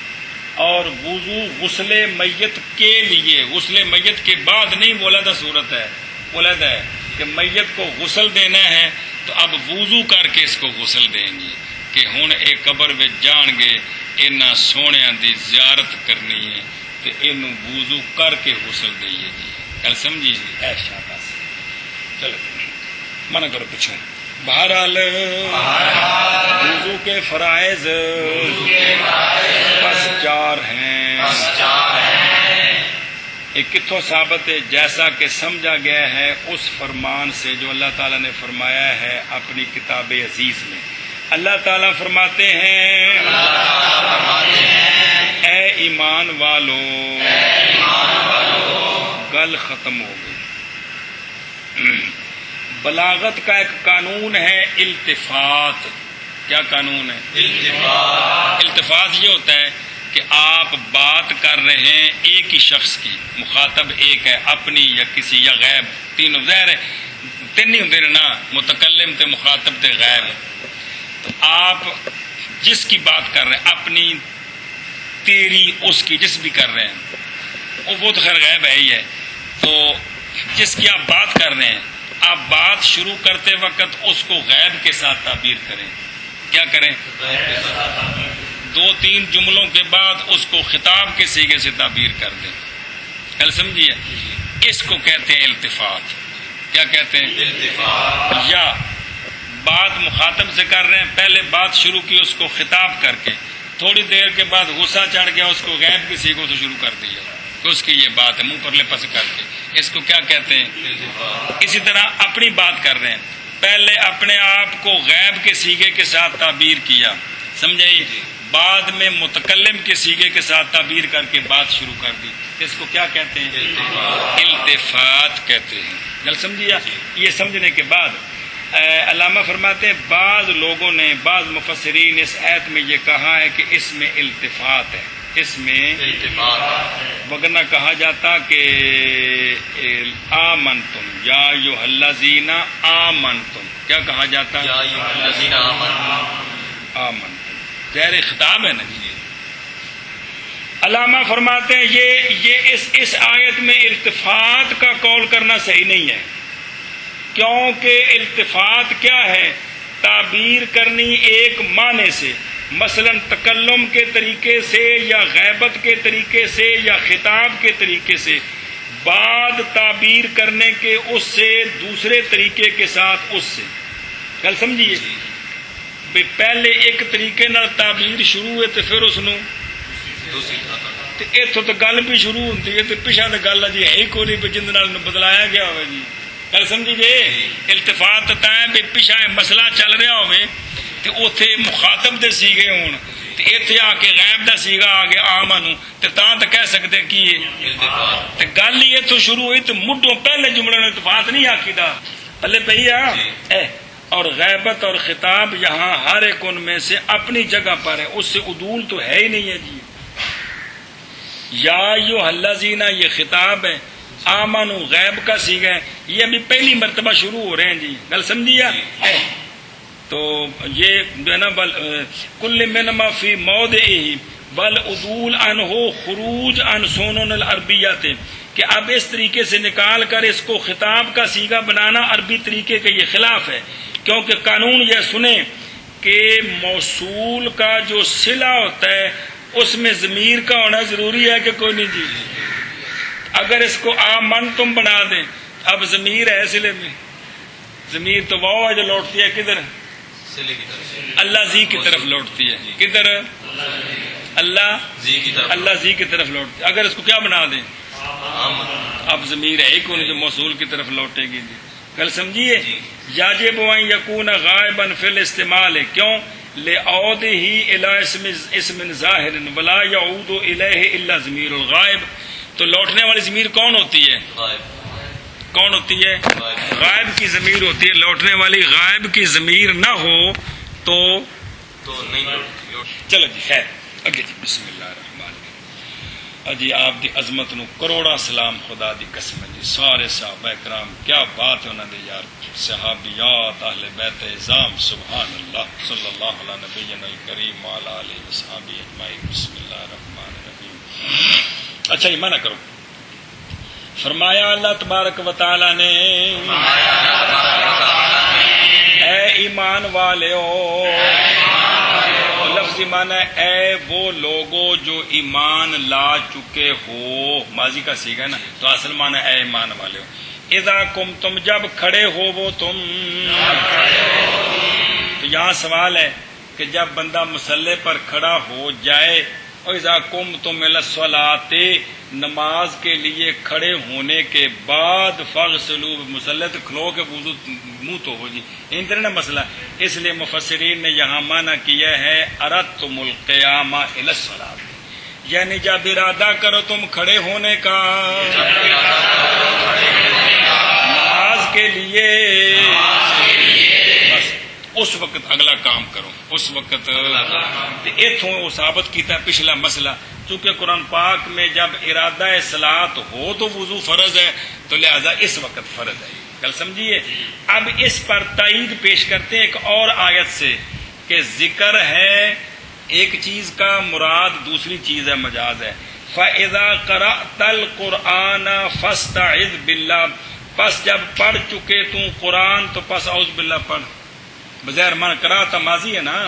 اور وضو غسل میت کے لیے, غسل میت کے بعد نہیں بولا تھا صورت ہے, بولا تھا کہ میت کو غسل دینا ہے تو اب وضو کر کے اس کو غسل دیں گے کہ ہن اے قبر وچ جان گے انہاں سونیاں دی زیارت کرنی ہے تو اینو وضو کر کے غسل دئیے جی. گل سمجھی جی. ایسا بس چلو منع کرو پوچھو. بہرحال وضو کے فرائض بس 4 ہیں. یہ کتوں ثابت ہے؟ جیسا کہ سمجھا گیا ہے اس فرمان سے جو اللہ تعالیٰ نے فرمایا ہے اپنی کتاب عزیز میں. اللہ تعالیٰ فرماتے ہیں اے ایمان والو, گل ختم ہو گئی. بلاغت کا ایک قانون ہے التفات. کیا قانون ہے؟ التفات. التفات یہ ہوتا ہے کہ آپ بات کر رہے ہیں ایک ہی شخص کی, مخاطب ایک ہے, اپنی یا کسی یا غیب, تینوں ظاہر ہے تین ہی ہوتے نا, متکلم تے مخاطب تے غیب. تو آپ جس کی بات کر رہے ہیں, اپنی, تیری, اس کی, جس بھی کر رہے ہیں وہ تو خیر غیب ہے ہی ہے. تو جس کی آپ بات کر رہے ہیں, آپ بات شروع کرتے وقت اس کو غیب کے ساتھ تعبیر کریں. کیا کریں؟ 2-3 جملوں کے بعد اس کو خطاب کے صیغے سے تعبیر کر دیں. کل سمجھیے, اس کو کہتے ہیں التفات. کیا کہتے ہیں؟ التفات. یا بات مخاطب سے کر رہے ہیں, پہلے بات شروع کی اس کو خطاب کر کے, تھوڑی دیر کے بعد غصہ چڑھ گیا, اس کو غیب کے صیغوں سے شروع کر دیا کہ اس کی یہ بات ہے, منہ پر لپس کر کے. اس کو کیا کہتے ہیں؟ اسی طرح اپنی بات کر رہے ہیں, پہلے اپنے آپ کو غیب کے صیغے کے ساتھ تعبیر کیا, سمجھے, بعد میں متکلم کے صیغے کے ساتھ تعبیر کر کے بات شروع کر دی. اس کو کیا کہتے ہیں؟ التفات کہتے ہیں. گل سمجھیا؟ یہ سمجھنے کے بعد علامہ فرماتے ہیں بعض لوگوں نے, بعض مفسرین اس آیت میں یہ کہا ہے کہ اس میں التفات ہے, اس میں وگرنہ کہا جاتا کہ آمنتم یا ایھا الذین آمنتم. کیا کہا جاتا؟ یا ایھا الذین آمنتم. ظاہر خطاب ہے نا جی. علامہ فرماتے ہیں یہ اس آیت میں التفات کا قول کرنا صحیح نہیں ہے, کیونکہ التفات کیا ہے؟ تعبیر کرنی ایک معنی سے, مثلا تکلم کے طریقے سے یا غیبت کے طریقے سے یا خطاب کے طریقے سے, بعد تعبیر کرنے کے اس سے دوسرے طریقے کے ساتھ اس سے. گل سمجھیے, پہلے ایک طریقے نال تعبیر شروع ہے تو پھر اس نو اتوں تو گل بھی شروع ہوتی ہے, تو پیچھا تو گل جی ہے ہی کوئی نہیں جن بدلایا گیا ہوئے جی. گل سمجھی جی. التفات ہے بھی پیچھا مسئلہ چل رہا ہوئے تو اوتھے مخاطب دے سیگے ہون, تو ایتھے آ کے غیب دا سیگا آ گیا آمنو, تو تاں تو کہہ سکتے کی تو گل ہی اتوں شروع ہوئی تو مڈوں پہلے جملے نے التفات نہیں آکی دا پلے پہی آ. اور غیبت اور خطاب یہاں ہر ایک ان میں سے اپنی جگہ پر ہے, اس سے عدول تو ہے ہی نہیں ہے جی. یا ایھا الذین یہ خطاب ہے, آمنو غیب کا صیغہ ہے, یہ ابھی پہلی مرتبہ شروع ہو رہے ہیں جی. گل سمجھیا؟ تو یہ جو ہے نا کل منما فی موضعہ بل عدول عنہ خروج عن سنن العربیت, کہ اب اس طریقے سے نکال کر اس کو خطاب کا صیغہ بنانا عربی طریقے کا یہ خلاف ہے, کیونکہ قانون یہ سنیں کہ موصول کا جو صلہ ہوتا ہے اس میں ضمیر کا ہونا ضروری ہے کہ کوئی نہیں جی. اگر اس کو آمن تم بنا دیں, اب ضمیر ہے صلے میں, ضمیر تو واو جو لوٹتی ہے کدھر؟ اللہ زی کی طرف لوٹتی ہے. کدھر؟ اللہ زی کی طرف لوٹتی ہے. اگر اس کو کیا بنا دیں؟ اب ضمیر ہے کون جو موصول کی طرف لوٹے گی جی. کل سمجھیے. یاجب ان یکون غائبا فی الاستعمال, کیوں؟ لعودہ الی اسم ظاہر ولا یعود الیہ الا ضمیر الغائب. تو لوٹنے والی ضمیر کون ہوتی ہے؟ کون ہوتی ہے؟ غائب کی ضمیر ہوتی ہے، لوٹنے والی۔ غائب کی ضمیر نہ ہو تو نہیں چلو جی خیر اگے جی۔ بسم اللہ الرحمن الرحیم۔ جی آپ دی عظمت نو کروڑا سلام، خدا دی قسم جی۔ سارے صحابہ کرام کیا بات ہے انہوں نے یار، صحابیات، اہل بیت اعظام، سبحان اللہ، صلی اللہ علیہ نبینا الکریم وعلی آلہ وصحبہ اجمعین۔ بسم اللہ الرحمن الرحیم۔ اچھا یہ منع کرو، فرمایا اللہ تبارک و تعالی نے اے ایمان والےو، لفظی معنی اے وہ لوگوں جو ایمان لا چکے ہو، ماضی کا سیغہ ہے نا، تو اصل معنی اے ایمان والے ہو۔ اذا کم تم جب کھڑے ہو وہ تم، تو یہاں سوال ہے کہ جب بندہ مسلح پر کھڑا ہو جائے، اور اذا کم تم الی الصلاۃ، نماز کے لیے کھڑے ہونے کے بعد فاغسلوا، مسلح تو کھلو کے وضو منہ تو ہو جی، اندر نا مسئلہ۔ اس لیے مفسرین نے یہاں معنی کیا ہے اردتم القیام الی الصلاۃ، یعنی جب ارادہ کرو تم کھڑے ہونے کا نماز کے لیے، بس اس وقت اگلا کام کرو، اس وقت اتوں ثابت کیتا پچھلا مسئلہ، چونکہ قرآن پاک میں جب ارادہ صلاۃ ہو تو وضو فرض ہے، تو لہذا اس وقت فرض ہے۔ کل سمجھیے۔ اب اس پر تائید پیش کرتے ہیں ایک اور آیت سے کہ ذکر ہے ایک چیز کا، مراد دوسری چیز ہے، مجاز ہے۔ فَإِذَا قَرَأْتَ الْقُرْآنَ فَاسْتَعِذْ بِاللَّهِ، پس جب پڑھ چکے تو قرآن تو پس اعوذ باللہ پڑھ۔ بظاہر من قرأت ماضی ہے نا،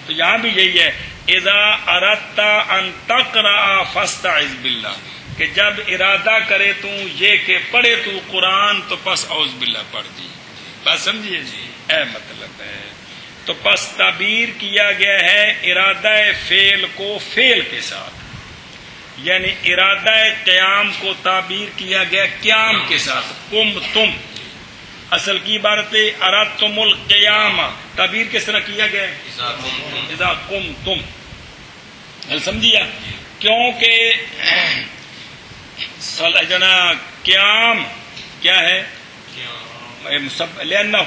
تو یہاں بھی یہی ہے اذا اردت ان تقرأ فاستعذ باللہ، کہ جب ارادہ کرے تو یہ کہ پڑھے تو قرآن تو پس اعوذ باللہ پڑھ دی۔ بات سمجھیے جی، اے مطلب ہے تو پس تعبیر کیا گیا ہے ارادہ فعل کو فعل کے ساتھ، یعنی ارادہ قیام کو تعبیر کیا گیا قیام کے ساتھ، قم تم، اصل کی عبارت ہے اردتم القیام، تعبیر کس طرح کیا گیا ہے اذا قم تم۔ سمجھیا؟ کیونکہ قیام کیا ہے؟ لأنہ،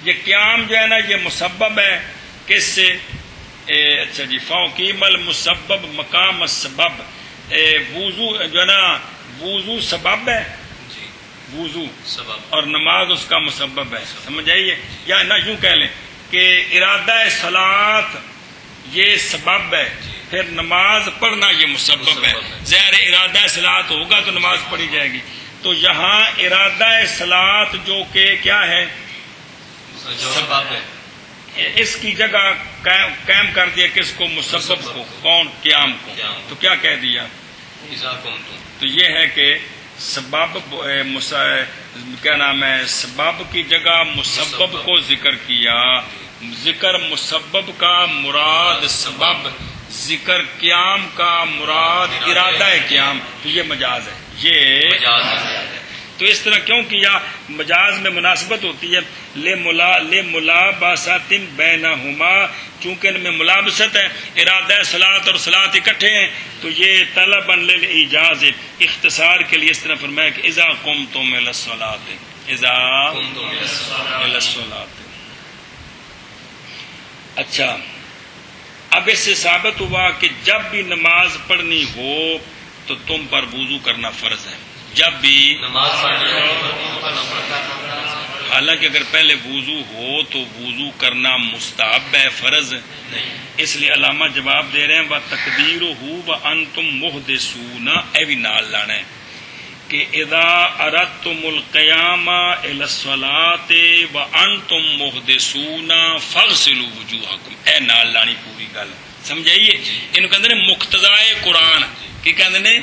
یہ قیام جو ہے نا یہ مسبب ہے کس سے؟ اچھا جی، فوقیم المسبب مقام السبب، وضو جو ہے نا وضو سبب ہے، وضو سبب اور نماز اس کا مسبب ہے، سمجھ آئیے؟ یا نہ یوں کہہ لیں کہ ارادہ صلاۃ یہ سبب ہے، پھر نماز پڑھنا یہ مسبب ہے۔ ظاہر ارادہ صلاۃ ہوگا تو نماز پڑھی جائے گی، تو یہاں ارادہ صلاۃ جو کہ کیا ہے سبب ہے، اس کی جگہ قائم کر دیا کس کو؟ مسبب کو، کون؟ قیام کو، تو کیا کہہ دیا؟ اذا قمتم، تو یہ ہے کہ سبب کیا نام ہے، سبب کی جگہ مسبب کو ذکر کیا، ذکر مسبب کا مراد سبب، ذکر قیام کا مراد ارادہ قیام، تو یہ مجاز ہے، یہ مجاز ہے۔ تو اس طرح کیوں کیا؟ مجاز میں مناسبت ہوتی ہے، لملابسۃ بینہما، چونکہ ان میں ملابست ہے، ارادہ صلاۃ اور صلاۃ اکٹھے ہیں، تو یہ طلبا للایجاز، اختصار کے لیے اس طرح فرمایا کہ اذا قمتم الی الصلاۃ، اذا قمتم الی الی الصلاۃ۔ اچھا، اب اس سے ثابت ہوا کہ جب بھی نماز پڑھنی ہو تو تم پر وضو کرنا فرض ہے، جب بھی نماز پڑھنے حالانکہ اگر پہلے وضو ہو تو وضو کرنا مستحب ہے، فرض نہیں۔ اس لیے علامہ جواب دے رہے ہیں وَتَقْدِيرُهُ وَأَنْتُمْ مُحْدِثُونَ، اے بھی نال لانا ہے کہ اذا اردتم القیام الی الصلاۃ وانتم محدثون فاغسلوا وجوہکم، اے نال لانی پوری گل سمجھائیے۔ انہوں کہتے ہیں مقتضائے قرآن، کی کہتے ہیں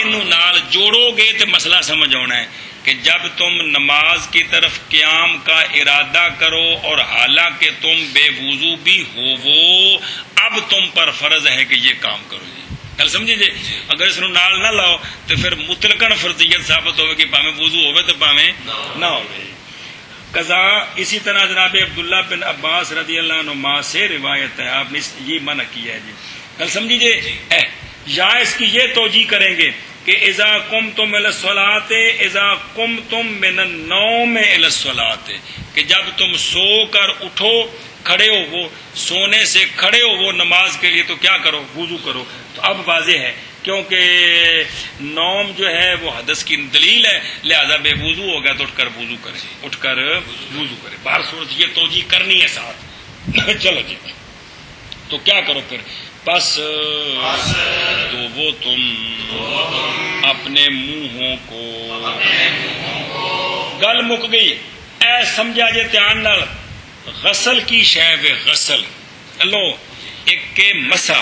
انہوں نال جوڑو گے تو مسئلہ سمجھ آنا ہے کہ جب تم نماز کی طرف قیام کا ارادہ کرو اور حالانکہ تم بے وضو بھی ہوو، اب تم پر فرض ہے کہ یہ کام کرو جی۔ گل سمجھے جی؟ اگر اس نال نہ لاؤ تو پھر مطلقاً فرضیت ثابت ہوگی کہ پاویں وضو ہوئے تو پاویں نہ ہوئے۔ قضا اسی طرح جناب عبداللہ بن عباس رضی اللہ عنہما سے روایت ہے، آپ نے یہ منع کیا ہے جی۔ گل سمجھیے، یا اس کی یہ توجیہ کریں گے کہ اذا قمتم الی الصلاۃ اذا قمتم من النوم الی الصلاۃ، کہ جب تم سو کر اٹھو، کھڑے ہو وہ سونے سے کھڑے ہو وہ نماز کے لیے، تو کیا کرو؟ وضو کرو۔ تو اب واضح ہے کیونکہ نوم جو ہے وہ حدث کی دلیل ہے، لہذا بے وضو ہو گیا تو اٹھ کر وضو کرے، اٹھ کر وضو کرے۔ باہر صورت یہ توجیہ کرنی ہے ساتھ۔ چلو جی، تو کیا کرو پھر؟ بس تو وہ تم اپنے منہوں کو، گل مک گئی۔ اے سمجھا جے دھیان نال، غسل کی شے وے غسل، لو ایک کے مسح،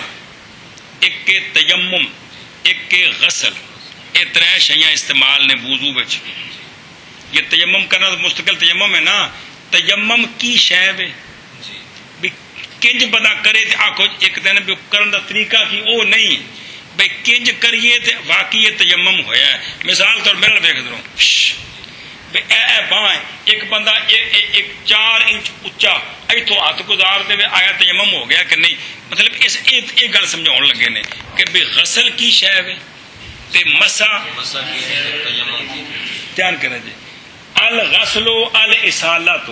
ایک کے تیمم، ایک کے غسل، یہ ترے شیاں استعمال نے وضو وچ۔ یہ تیمم کرنا تو مستقل تیمم ہے نا، تیمم کی شے وے بھی کنج بندہ کرے تے آکھو ایک دن بھی کرن دا طریقہ کی او نہیں بھئی کنج کریے تے واقعی یہ تیمم ہویا ہے۔ مثال طور میرے ویکھ درو اے باہیں، ایک بندہ ایک 4 انچ اچا ایتھوں ہاتھ گزار دے آیا تیمم ہو گیا کہ نہیں؟ مطلب اس ایک گل سمجھاؤن لگے نے کہ بھئی غسل کی شے وے تے مسح کی، دھیان کریں جی۔ الغسل الاسالۃ،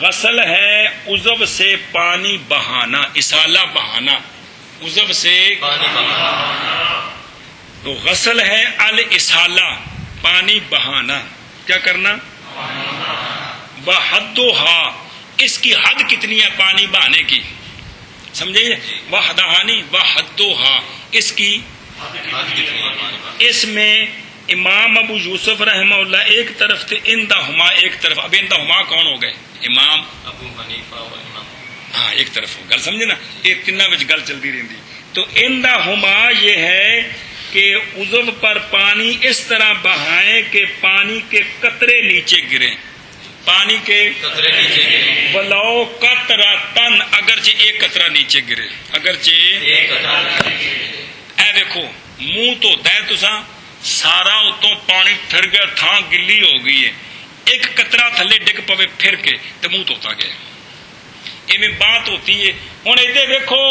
غسل ہے عضو سے پانی بہانا، اسالہ بہانا، عضو سے پانی بہانا، تو غسل ہے الاسالہ پانی بہانا، کیا کرنا؟ وحدھا، اس کی حد کتنی ہے پانی بہانے کی؟ سمجھے؟ وحدھانی وحدھا، اس کی حد کتنی ہے؟ اس میں امام ابو یوسف رحمہ اللہ ایک طرف تھے، اندہما ایک طرف۔ اب اندہما کون ہو گئے؟ امام ابو حنیفہ اور امام، ہاں ایک طرف ہو، گل سمجھے نا، یہ تینوں وچ گل چلتی رہندی۔ تو اندہما یہ ہے کہ عضو پر پانی اس طرح بہائیں کہ پانی کے قطرے نیچے گریں، پانی کے قطرے نیچے گریں، ولو قطرۃن، اگرچہ ایک قطرہ نیچے گرے، اگرچہ ایک قطرہ نیچے گرے۔ اے دیکھو منہ تو دے تساں سارا اتوں پانی ٹھر گیا، تھان گلی ہو گئی ہے، ایک قطرہ تھلے ڈگ پوے پھر کے تو منہ دھوتا گیا۔ ایویں بات ہوتی ہے، ہن ادھر ویکھو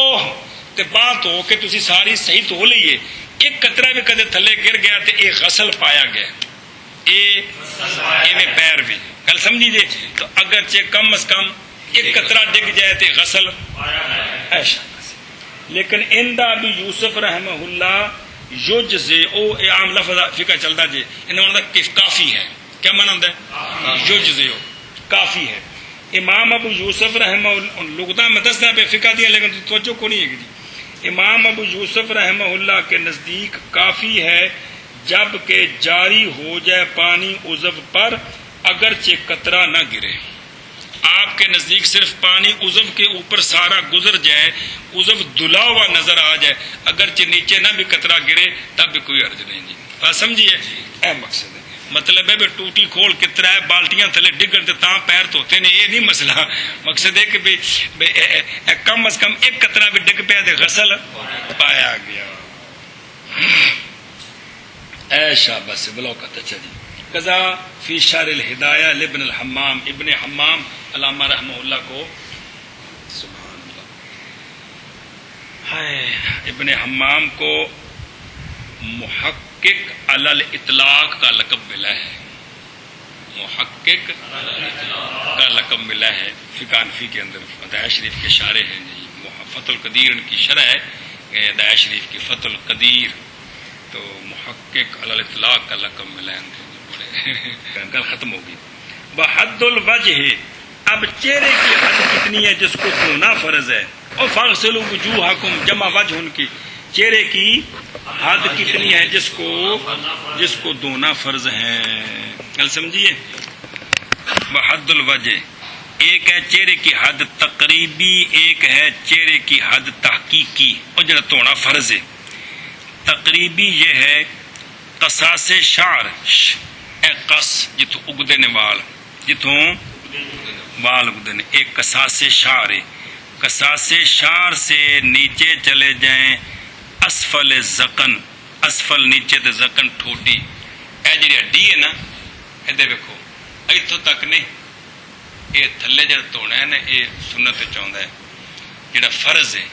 تے بات ہو کے تسی ساری صحیح دھو لئیے، ایک قطرہ بھی کدے تھلے گر گیا تے ایک غسل پایا گیا، ایویں پیر بھی، گل سمجھی جی؟ تو اگرچہ کم از کم ایک قطرہ ڈگ جائے تے غسل ایسا۔ لیکن اندہ بھی یوسف رحمہ اللہ یجزے، او عام لفظ فقہ چلتا جی، انہوں نے کافی ہے، کیا معنی ہوتا ہے؟ یجزے کافی ہے۔ امام ابو یوسف رحمہ اللہ، لغتاں میں دستا پہ فقہ دیا لیکن توجہ کو نہیں ہے جی۔ امام ابو یوسف رحمہ اللہ کے نزدیک کافی ہے جب کہ جاری ہو جائے پانی عضو پر اگرچہ قطرہ نہ گرے۔ آپ کے نزدیک صرف پانی عضو کے اوپر سارا گزر جائے، عضو دھلا ہوا نظر آ جائے، اگرچہ نیچے نہ بھی قطرہ گرے تب بھی کوئی حرج نہیں جی۔ بات سمجھیے؟ اے مقصد ہے، مطلب ہے ٹوٹی کھول کے 3 بالٹیاں تھلے ڈگن تے تاں پیر دھوتے نے، یہ نہیں مسئلہ۔ مقصد ہے کہ کم از کم ایک قطرہ بھی ڈگ پیا تے غسل پایا گیا۔ اے شاباش بلوکت۔ اچھا جی، قضا فی شرح الہدایہ لابن الحمام، ابن حمام علامہ رحمہ اللہ کو، سبحان اللہ، ہائے، ابن حمام کو محقق علی الاطلاق کا لقب ملا ہے، محقق کا لقب ملا ہے فقہ حنفی کے اندر۔ ہدایہ شریف کے شارح ہیں جی، فتح القدیر ان کی شرح ہے ہدایہ شریف کی، فتح القدیر، تو محقق علی الاطلاق کا لقب ملا ہے۔ گل ختم ہوگی۔ بحد الوجہ، اب چہرے کی حد کتنی ہے جس کو دھونا فرض ہے؟ اور فاغسلوا وجوہکم، جمع وجہ ان کی، چہرے کی حد کتنی ہے جس کو دھونا فرض ہے؟ گل سمجھیے؟ بحد الوجہ، ایک ہے چہرے کی حد تقریبی، ایک ہے چہرے کی حد تحقیقی، اور جڑا دھونا فرض ہے۔ تقریبی یہ ہے قصاص شعر، اے قص جتوں اگدے نے وال، جتوں وال اگدے نے، ایک قصاص شعر ہے۔ قصاص شعر سے نیچے چلے جائیں، اسفل زقن، اسفل نیچے تے زقن ٹھوڈی، اے جڑی ہڈی ہے نا، ادھر ویکھو ایتھوں تک نہیں، یہ تھلے جڑا دھونا ہے نا، یہ سنت چاہندا ہے، جڑا فرض ہے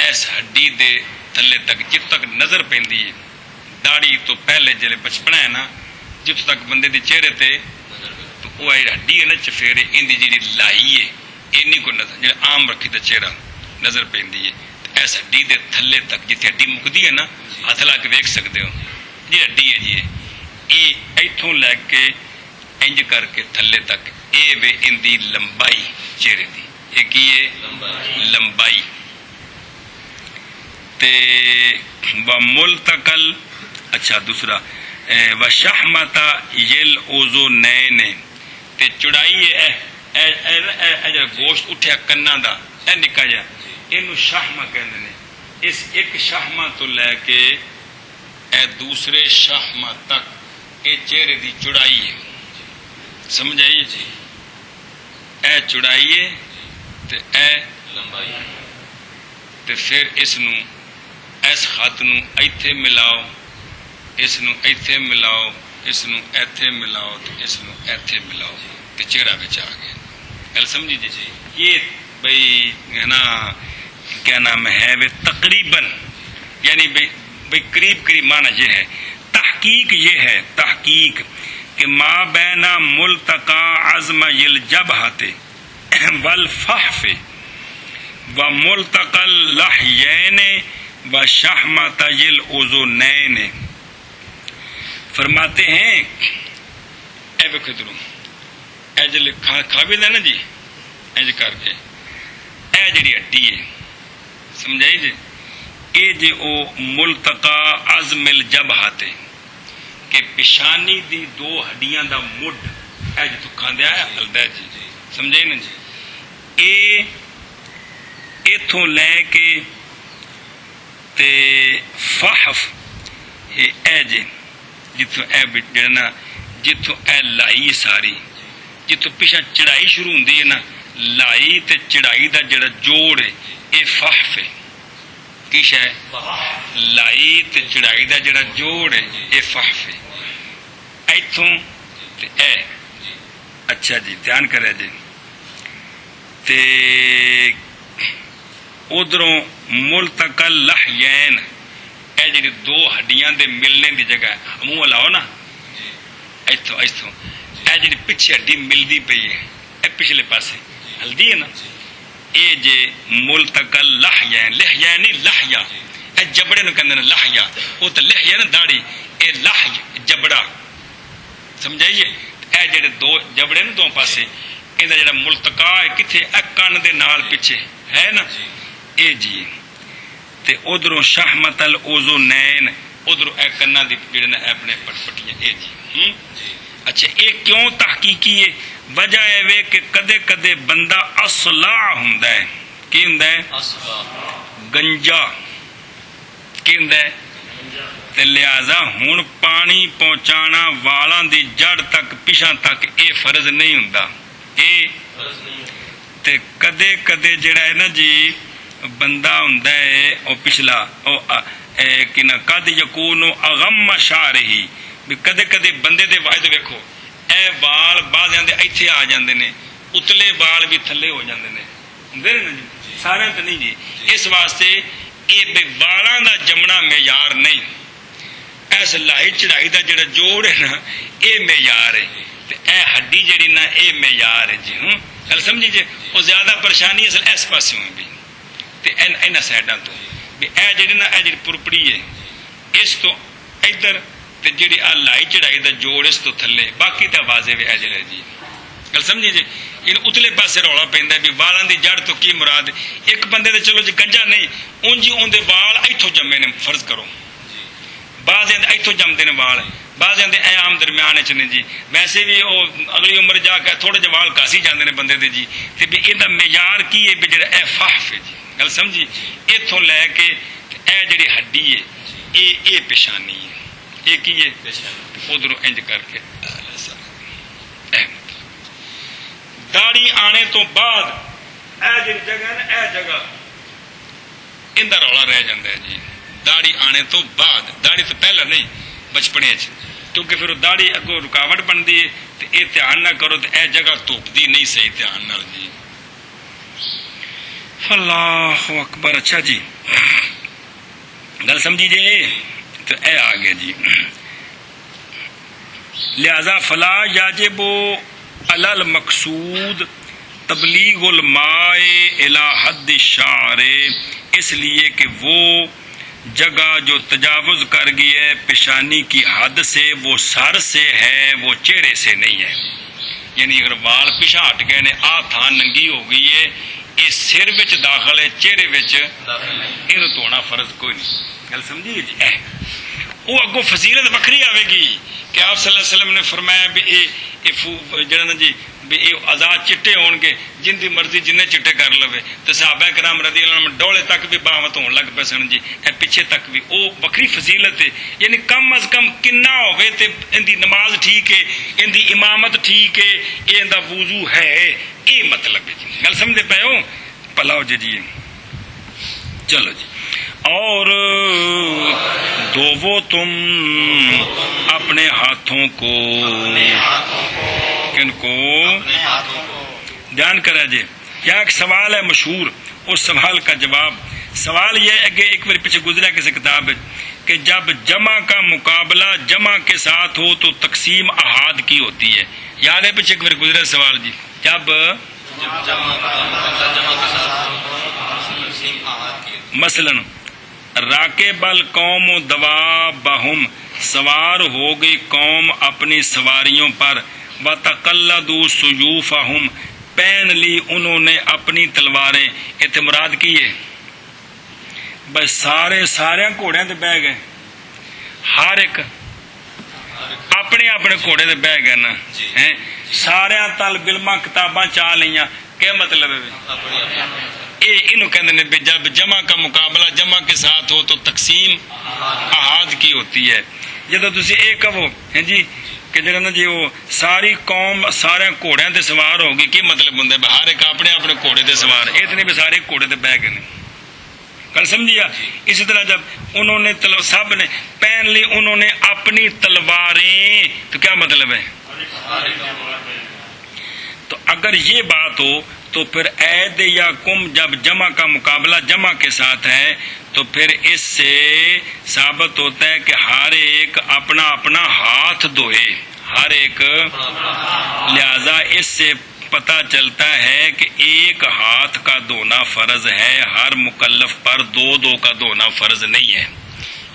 اس ہڈی دے تھلے تک، جت تک نظر پیندی ہے داڑھی تو پہلے جلے بچپنا ہے نا جتوں تک بندے دے چہرے تے تو وہ ہڈی ہے نا چفیرے ان کی جی لائی ہے اینی کو نظر جی عام رکھی تو چہرہ نظر پہ ہے اس ہڈی دے تھلے تک جتنے ہڈی مکتی ہے نا ہاتھ لا کے ویک سکتے ہو جی ہڈی ہے جی یہ اتوں لے کے انج کر کے تھلے تک یہ وے ان دی لمبائی چہرے دی یہ کی ہے لمبائی تے وملتقل اچھا دوسرا وشحمتا یل اوزو نئے نے تے چڑائی ہے اے گوشت اٹھیا کنا دا اے نکا جا اینو شحمہ کہندے نے اس ایک شحمہ تو لے کے اے دوسرے شحمہ تک اے چہرے دی چڑائی ہے سمجھ آئیے جی اے چڑائی ہے تے اے لمبائی تے پھر اس نو اس خط نو ایتھے ملاؤ اس نو ایتھے ملاؤ اس نو ایتھے ملاؤ تے اس نو ایتھے ملاؤ تے چہرہ بچ آ گیا گل سمجھی جی یہ بھئی نا کیا نام ہے وہ تقریباً یعنی بھئی قریب قریب معنی یہ ہے تحقیق یہ ہے تحقیق کہ ما بین ملتقا عظم الجبہۃ والفحف وملتقى اللحیین وشحمۃ الاذنین فرماتے ہیں اے ویکھو ادھر اے جل کھا بھی نا جی انج کر کے اے جڑی ہڈی ہے سمجھائی جی اے جی او ملتقا عظم الجبہۃ کہ پیشانی دی دو ہڈیاں دا مڈ اے جی تو کھاندیا ہے ہلدا جی سمجھائی نا جی اے اتوں لے کے تے فحف اے جی جتوں اے جڑا جتوں اے لائی ساری جتوں پیچھا چڑھائی شروع ہوندی ہے نا لائی تے چڑھائی دا جڑا جوڑ ہے اے فحف ہے کی شے لائی تے چڑھائی دا جڑا جوڑ ہے اے فحف ہے ایتھوں تے اے اچھا جی دھیان کرے جی تے ادھروں ملتقل لحیین اے جی دو ہڈیاں دے ملنے دی جگہ منہ لاؤ نا ایتھوں ایتھوں اے جی پچھے ہڈی ملدی پئی ہے اے پچھلے پاسے ہلدی ہے نا اے جی ملتقل لحیین لحیین نہیں لحیا اے جبڑے نو کہندے نے لحیا او تے لحیا نا داڑھی اے لحج جبڑا سمجھائیے اے جڑے دو جبڑے نا دو پاسے ایندا جڑا ملتقا ہے کتھے اے کان دے نال پیچھے ہے نا اے جی تے ادھروں شحمت الاذنین ادھروں اے کنا دی جڑے نا اپنے پٹیاں اے جی اچھا اے کیوں تحقیقی ہے وجہ ہے وے کہ کدے کدے بندہ اصلاع ہوندا ہے کی ہوندا ہے گنجا کی ہوندا ہے تے لہذا ہن پانی پہنچانا والاں دی جڑ تک پیچھا تک اے فرض نہیں ہوندا اے تے کدے کدے جڑا ہے نا جی بندہ ہوندا ہے او پچھلا او کہ نہ قد یکون اغم شعرہ بھی کدے کدے بندے دے واحد ویکھو اے وال بعضیاں دے ایتھے آ جاندے نے اتلے وال بھی تھلے ہو جاندے نے ہوندے نے جی سارے تے نہیں جی اس واسطے اے بے والاں دا جمنا معیار نہیں ایس لائی چڑھائی دا جڑا جوڑ ہے نا اے معیار ہے تے اے ہڈی جڑی نا اے معیار ہے جی گل سمجھی جی وہ زیادہ پریشانی اصل اس پاسے ہوئی بھی تے اینا سائڈاں تو بھی اے جڑی نا اے جڑی پرپڑی ہے اس تو ادھر تے جڑی آ لائی چڑھائی دا جوڑ اس تو تھلے باقی تے واضح وے اے جڑا جی گل سمجھی جی ان اتلے پاسے رولا پیندا بھی والاں دی جڑ تو کی مراد ایک بندے دے چلو جی گنجا نہیں اون جی اون دے وال ایتھوں جمے نے فرض کرو بعض ایتھوں جمدے نے وال بعض اے عام درمیان چ نے جی ویسے بھی وہ اگلی عمر جا کے تھوڑے جے وال کاسی جاندے نے بندے دے جی تے بھی ایندا معیار کی ہے بھی جڑا اے فحف ہے جی گل سمجھی ایتھوں لے کے اے جڑی ہڈی ہے اے پیشانی ہے اے کی ہے ادھروں انج کر کے داڑھی آنے تو بعد اے جڑی جگہ نا اے جگہ ایندا رولا رہ جاندا ہے جی داڑھی آنے تو بعد داڑھی تو پہلا نہیں بچپنے چ کیونکہ پھر داڑھی اگوں رکاوٹ بنتی ہے تو یہ دھیان نہ کرو تو اے جگہ توپتی نہیں صحیح دھیان نال جی اللہ اکبر اچھا جی گل سمجھی جی تو اے آگے جی لہذا فلا یاجب علی المقصود تبلیغ الماء الی حد الشعر، اس لیے کہ وہ جگہ جو تجاوز کر گئی ہے پیشانی کی حد سے وہ سر سے ہے، وہ چہرے سے نہیں ہے. یعنی اگر وال پیچھا ہٹ گئے نے آ تھان ننگی ہو گئی ہے، یہ سر وچ داخل ہے چہرے وچ یہ دھونا فرض کوئی نہیں. گل سمجھیے جی. وہ اگوں فضیلت وکری آئے گی کہ آپ صلی اللہ علیہ وسلم نے فرمایا بھی جڑا نا جی بھی یہ آزاد چٹے ہون گے جن دی مرضی جن چٹے کر لوے. تو صحابہ کرام رضی اللہ عنہم ڈولے تک بھی باوت ہون لگ پے سن جی، پیچھے تک بھی. وہ بکری فضیلت ہے. یعنی کم از کم کنا ہوے تے ان دی نماز ٹھیک ہے، ان دی امامت ٹھیک ہے، یہ ان دا وضو ہے، یہ مطلب ہے جی. گل سمجھے پے ہو؟ پلاؤ جی. چلو جی. اور دھوو تم اپنے ہاتھوں کو. کن کو؟ دھیان کرا جی. کیا ایک سوال ہے مشہور، اس سوال کا جواب. سوال یہ ہے کہ ایک بار پیچھے گزرا کسی کتاب ہے کہ جب جمع کا مقابلہ جمع کے ساتھ ہو تو تقسیم احاد کی ہوتی ہے. یاد ہے پیچھے ایک بار گزرا سوال جی. جب مثلا راکب القوم دوابہم، سوار ہو گئی قوم اپنی سواریوں پر، وتقلدوا سیوفہم، پہن لی انہوں نے اپنی تلواریں. اتنے مراد کی ہے بس سارے گھوڑے تے بہ گئے، ہر ایک اپنے اپنے گھوڑے تے بہ گئے نا. سارے طالب علم کتاباں چاہ لیاں. کیا مطلب ہے؟ جب جمع کا مقابلہ جمع کے ساتھ ہو تو تقسیم احاد کی ہوتی ہے. جب تسی یہ کہو جی کہ جڑا نا جی وہ ساری قوم سارے گھوڑے تے سوار ہوگی، کی مطلب ہوندا ہے ہر ایک اپنے اپنے گھوڑے تے سوار، اتنے بھی سارے گھوڑے تے بہ گئے. کل سمجھیا؟ اسی طرح جب انہوں نے سب نے پہن لی انہوں نے اپنی تلواریں، تو کیا مطلب ہے؟ تو اگر یہ بات ہو تو پھر عید یا کم جب جمع کا مقابلہ جمع کے ساتھ ہے تو پھر اس سے ثابت ہوتا ہے کہ ہر ایک اپنا اپنا ہاتھ دھوئے، ہر ایک. لہذا اس سے پتہ چلتا ہے کہ ایک ہاتھ کا دھونا فرض ہے، ہر مکلف پر دو کا دھونا فرض نہیں ہے.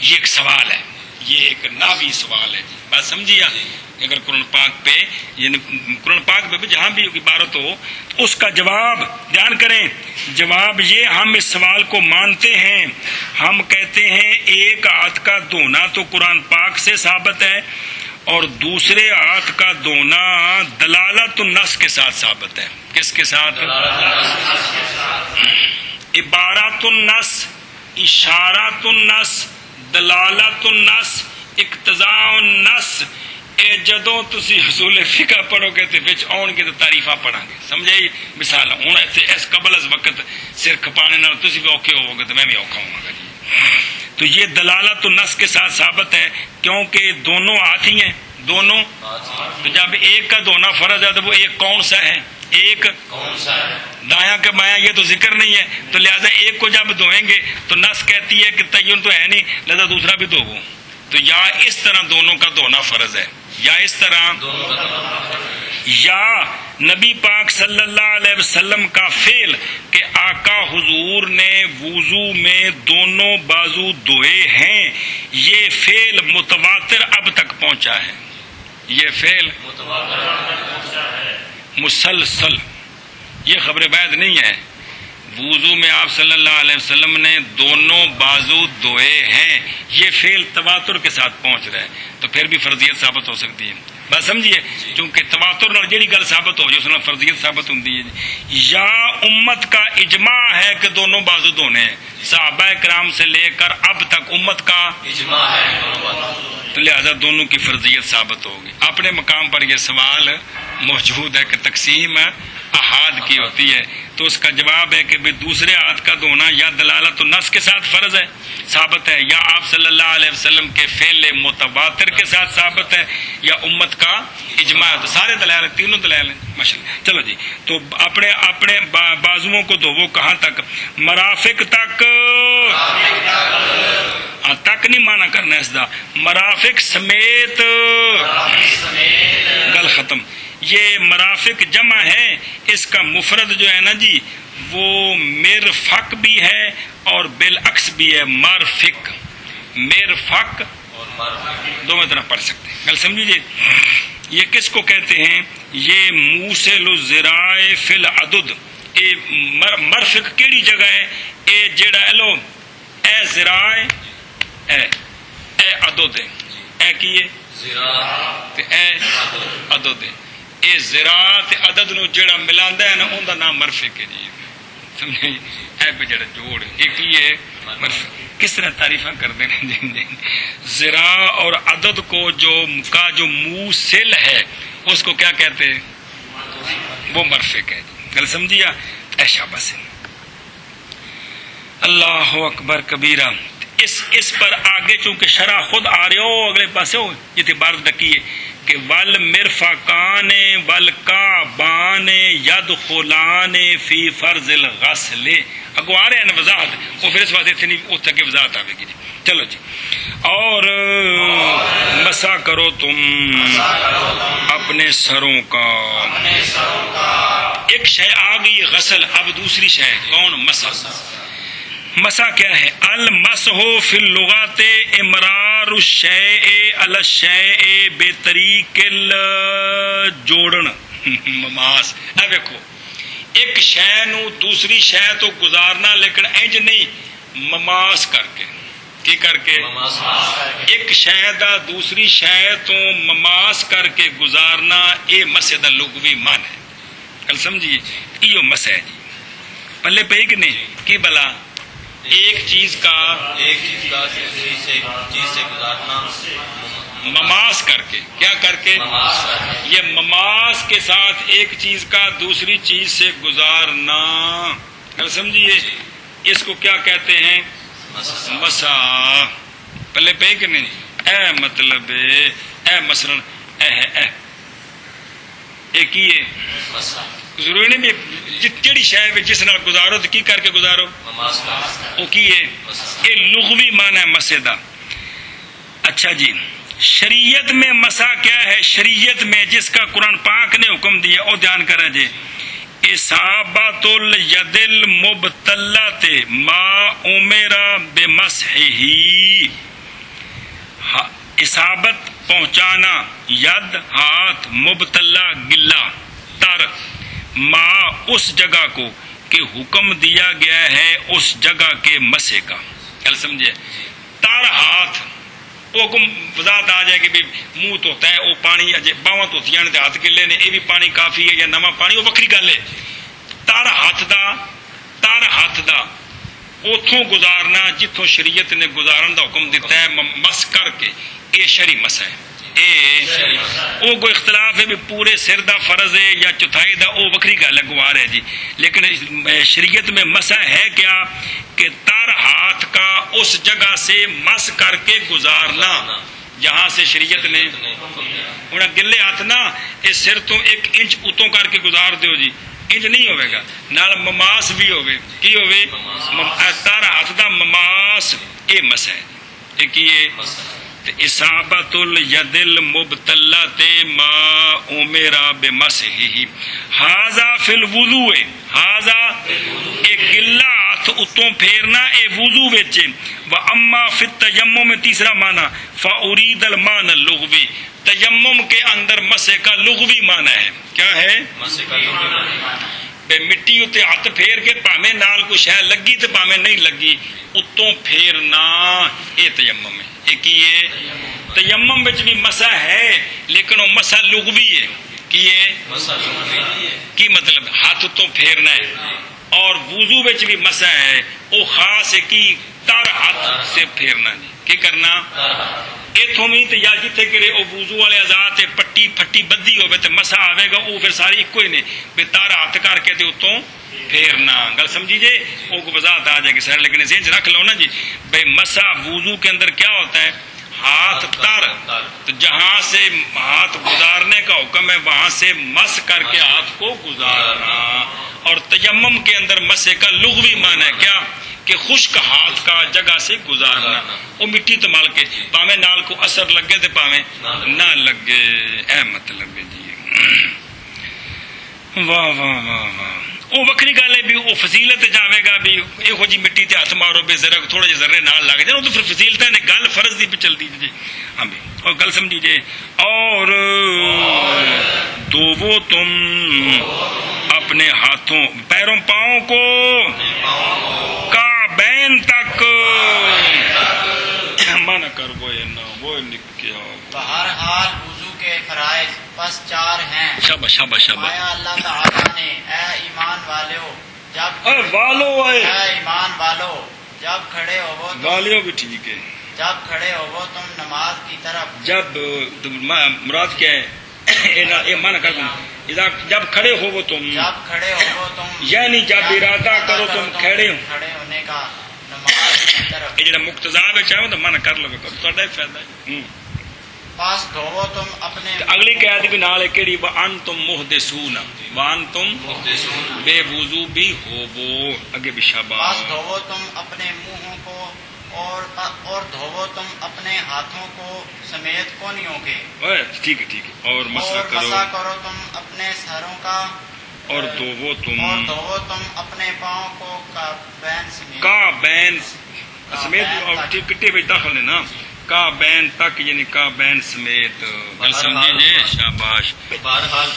یہ ایک سوال ہے، یہ ایک ناوی سوال ہے. بات سمجھیا؟ اگر قرآن پاک پہ یعنی قرآن پاک پہ بھی جہاں بھی عبارت ہو اس کا جواب دھیان کریں. جواب یہ ہم اس سوال کو مانتے ہیں، ہم کہتے ہیں ایک ہاتھ کا دھونا تو قرآن پاک سے ثابت ہے اور دوسرے ہاتھ کا دھونا دلالت النص کے ساتھ ثابت ہے. کس کے ساتھ؟ عبارات النص، اشارات النص، دلالت النص، اقتضاء النص. اے جدوں تسی حصول فقہ پڑھو گے تو بچ آن کے تو تعریفاں پڑھا گے. سمجھے؟ مثال ہوں اس قبل از وقت سر کھپانے نال تسی بھی اوکھے ہوو گے تو میں بھی اوکھا ہوں گا جی. تو یہ دلالت النص کے ساتھ ثابت ہے کیونکہ دونوں ہاتھ ہی ہیں، دونوں. تو جب ایک کا دھونا فرض ہے تو وہ ایک کون سا ہے؟ ایک دایاں کے بایاں یہ تو ذکر نہیں ہے. تو لہذا ایک کو جب دھوئیں گے تو نص کہتی ہے کہ تعین تو ہے نہیں، لہذا دوسرا بھی دھوو. تو یا اس طرح دونوں کا دھونا فرض ہے یا اس طرح، یا نبی پاک صلی اللہ علیہ وسلم کا فعل کہ آقا حضور نے وضو میں دونوں بازو دھوئے ہیں، یہ فعل متواتر اب تک پہنچا ہے. یہ فعل مسلسل، یہ خبر بعد نہیں ہے. وضو میں آپ صلی اللہ علیہ وسلم نے دونوں بازو دھوئے ہیں، یہ فعل تواتر کے ساتھ پہنچ رہا ہے. تو پھر بھی فرضیت ثابت ہو سکتی ہے. بس سمجھیے، چونکہ تواتر نال جڑی گل ثابت ہو جائے اس نال فرضیت ثابت ہوندی ہے. یا امت کا اجماع ہے کہ دونوں بازو دھونے ہیں، صحابہ کرام سے لے کر اب تک امت کا اجماع ہے، تو لہذا دونوں کی فرضیت ثابت ہوگی. اپنے مقام پر یہ سوال موجود ہے کہ تقسیم احاد کی ہوتی ہے، تو اس کا جواب ہے کہ دوسرے ہاتھ کا دھونا یا دلالت النص کے ساتھ فرض ہے، ثابت ہے، یا آپ صلی اللہ علیہ وسلم کے فعل متواتر کے ساتھ ثابت ہے، یا امت کا اجماع ہے. تو سارے دلائل، تینوں دلائل ہیں ماشاءاللہ. چلو جی، تو اپنے اپنے بازوؤں کو دھوو کہاں تک؟ مرافق تک. تک فک نہیں مانا کرنا اس دا، مرافق سمیت، گل ختم۔ یہ مرافق جمع ہے، اس کا مفرد جو ہے نا جی وہ مرفق بھی ہے اور بالعکس بھی ہے، مرفق، مرفق دو میں طرح پڑھ سکتے ہیں، گل سمجھیے۔ یہ کس کو کہتے ہیں؟ یہ موصل الذرائع فی العدد، اے مرفق کیڑی جگہ ہے؟ اے جیڑا لو اے ذرائع اے عدد ہے، اے کی ہے تے اے عدد ہے، اے ذراع تے عدد نو جیڑا ملاندا ہے نا اون دا نام مرفق ہے جی، سمجھے؟ اے پہ جڑا جوڑ ہے کی ہے مرفق۔ کس طرح تعریفاں کرتے ہیں ذراع اور عدد کو جو موصل ہے اس کو کیا کہتے ہیں؟ وہ مرفق ہے، گل سمجھیا؟ ایشا بس اللہ اکبر کبیرہ۔ اس پر آگے چونکہ شرح خود آ رہے ہو اگلے پاسے ہو یہ عبارت ڈکی ہے کہ ول مرفقان ول کعبان یدخلان فی فرض الغسل، اگو آ رہے ہیں نا وضاحت، وہ پھر اس واسطے اتنی اس تک وضاحت آئے گی جی۔ چلو جی، اور مسا کرو تم اپنے سروں کا، ایک شے آ گئی غسل، اب دوسری شے کون؟ مسا۔ مسا کیا ہے؟ المسح فی اللغات امرار الشیء علی الشیء بطریق الجوڑن، مماس۔ اب دیکھو ایک شے نو دوسری شے تو گزارنا، لیکن انج نہیں، مماس کر کے، کی کر کے؟ ایک شے دا دوسری شے تو مماس کر کے گزارنا، اے مسح دا لغوی معنی ہے، کل سمجھیے؟ یہ مسح ہے جی، پلے پہ کہ نہیں کی بلا ایک چیز کا چیز سے گزارنا، مماس کر کے، کیا کر کے؟ یہ مماس کے ساتھ ایک چیز کا دوسری چیز سے گزارنا، کل سمجھیے؟ اس کو کیا کہتے ہیں؟ مسا۔ پلے پہ کہ نہیں؟ اے مطلب اے مثلا ایک ہی ہے، ضروری نہیں بھی جڑی شے جس نال گزارو تو کی کر کے گزارو، وہ کی ہے؟ یہ لغوی معنی ہے مسح دا۔ اچھا جی، شریعت میں مسا کیا ہے؟ شریعت میں جس کا قرآن پاک نے حکم دیا وہ دھیان کرا جے، اصابت الید المبتلۃ ما امر بمسحہ، اصابت پہنچانا، ید ہاتھ، مبتلا گلا، تر ما اس جگہ کو کہ حکم دیا گیا ہے اس جگہ کے مسح کا، کل سمجھے؟ تر ہاتھ، وہ وضاحت آ جائے گی بھی منہ تو ہوتا ہے وہ پانی، باواں تو ہوتی ہیں ہاتھ گلے نے، یہ بھی پانی کافی ہے یا نواں پانی، وہ وکری گل ہے۔ تر ہاتھ دا اتوں گزارنا جتوں شریعت نے گزارن دا حکم دیتا ہے مس کر کے، یہ شرعی مسح ہے۔ وہ کوئی اختلاف ہے بھی پورے سر دا فرض ہے یا چوتھائی دا، وہ وکری گل ہے، گوار ہے جی، لیکن شریعت میں مسح ہے کیا کہ تر ہاتھ کا اس جگہ سے مس کر کے گزارنا جہاں سے شریعت نے، انہیں گلے ہاتھ نہ اس سر تو 1 انچ اتوں کر کے گزار دیو جی، انج نہیں ہوئے گا، نال مماس بھی ہوئے، کی ہوئے؟ تر ہاتھ دا مماس، یہ مسح ہے، یہ کی ہے؟ اصابت الید المبتلۃ ما امر بمسحہ، ھذا فی الوضوء، ھذا ایک گلا ہاتھ اتوں پھیرنا اے وضو وچ، و اما فی التیمم میں تیسرا معنی فارید المعنی اللغوی، تیمم کے اندر مسح کا لغوی معنی ہے، کیا ہے؟ مسح کا لغوی معنی بے مٹی اتنے ہاتھ پھیر کے پاویں نال کوئی شے لگی تے پاویں نہیں لگی اتوں پھیرنا، یہ تیمم ہے۔ ایک یہ تیمم وچ بھی مسح ہے لیکن وہ مسح لغوی ہے، کی ہے؟ کی مطلب ہاتھ اتوں پھیرنا ہے، اور وضو وچ بھی مسح ہے، وہ خاص ہے کی تر ہاتھ سے پھیرنا جی، کی کرنا؟ اتوں بھی تو یا جتنے کرے وہ وضو والے آزاد پٹی پھٹی بدھی ہوئے تو مسا آئے گا، وہ پھر ساری ایک ہی نے بھی تار ہاتھ کر کے اتوں پھیرنا، گل سمجھی جی؟ وہ وضاحت آ جائے گی سر، لیکن ذہن رکھ لو نا جی بھائی مسا وضو کے اندر کیا ہوتا ہے؟ ہاتھ تر، تو جہاں سے ہاتھ گزارنے کا حکم ہے وہاں سے مس کر کے ہاتھ کو گزارنا، اور تیمم کے اندر مسح کا لغوی معنی ہے کیا کہ خشک ہاتھ کا جگہ سے گزارنا، وہ مٹی تو مال کے پاویں نال کو اثر لگے تے پاویں نہ لگے، اے مطلب ہے جی۔ واہ واہ واہ واہ، وہ وکری گل ہے بھی وہ فضیلت جاوے گا بھی یہو جی مٹی تے ہاتھ مارو بے ذرا تھوڑے جے ذرے نال لگ جائے، وہ تو پھر فضیلت ہے، گل فرض دی پہ چلتی جی۔ ہاں بھی اور گل سمجھیجیے، اور دو تم اپنے ہاتھوں پیروں پاؤں کو کعبین تک منع کر، وہ نکیا بہرحال وضو کے فرائض بس 4 ہیں۔ شاباش شاباش شاباش، فرمایا اللہ تعالیٰ نے، اے ایمان والو جب ایمان والو جب کھڑے ہو والیو بھی ٹھیک ہے، جب کھڑے ہو تم نماز کی طرف، جب مراد کیا ہے یہ مانا کر دوں، جب کھڑے ہو تم، جب کھڑے ہو تم یعنی جب ارادہ کرو تم کھڑے ہو، کھڑے ہونے کا نماز کی طرف، یہ جڑا مقتضا ہے چاہو تو منع کر لو کرو، تہاڈا ہی فائدہ ہے۔ پاس دھوو تم اپنے اگلی قید بھی نال ہے کیڑی، وانتم محدثون، وانتم بے وضو بھی ہوو، اگے بھی پاس شاباش، دھوو تم اپنے منہوں کو اور دھوو تم اپنے ہاتھوں کو سمیت کونیوں کے، ٹھیک ہے ٹھیک ہے، اور مسح اور کرو، مسح کرو تم اپنے سروں کا، اور دھوو تم اور دھوو تم اپنے پاؤں کو کعبین سمیت، کا بین سمیت، اور کٹے میں داخل ہے نا، کا بین تک یعنی کا بین سمیت، گل سمجھیے شاباش۔ بہرحال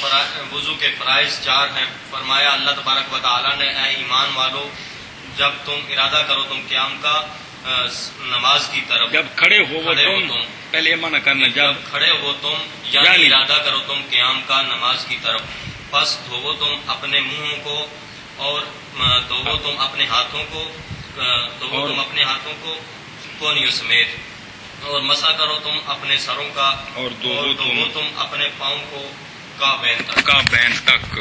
وضو کے فرائض 4 ہیں۔ فرمایا اللہ تبارک و تعالیٰ نے، اے ایمان والو جب تم ارادہ کرو تم قیام کا نماز کی طرف، جب کھڑے ہو تم، پہلے یہ منع کرنا، جب کھڑے ہو تم یعنی ارادہ کرو تم قیام کا نماز کی طرف، پس دھوو تم اپنے منہوں کو، اور دھوو تم اپنے ہاتھوں کو، دھوو تم اپنے ہاتھوں کو کونیوں سمیت، اور مسح کرو تم اپنے سروں کا، اور دھوو تم اپنے پاؤں کو کعبین تک، کا بین تک۔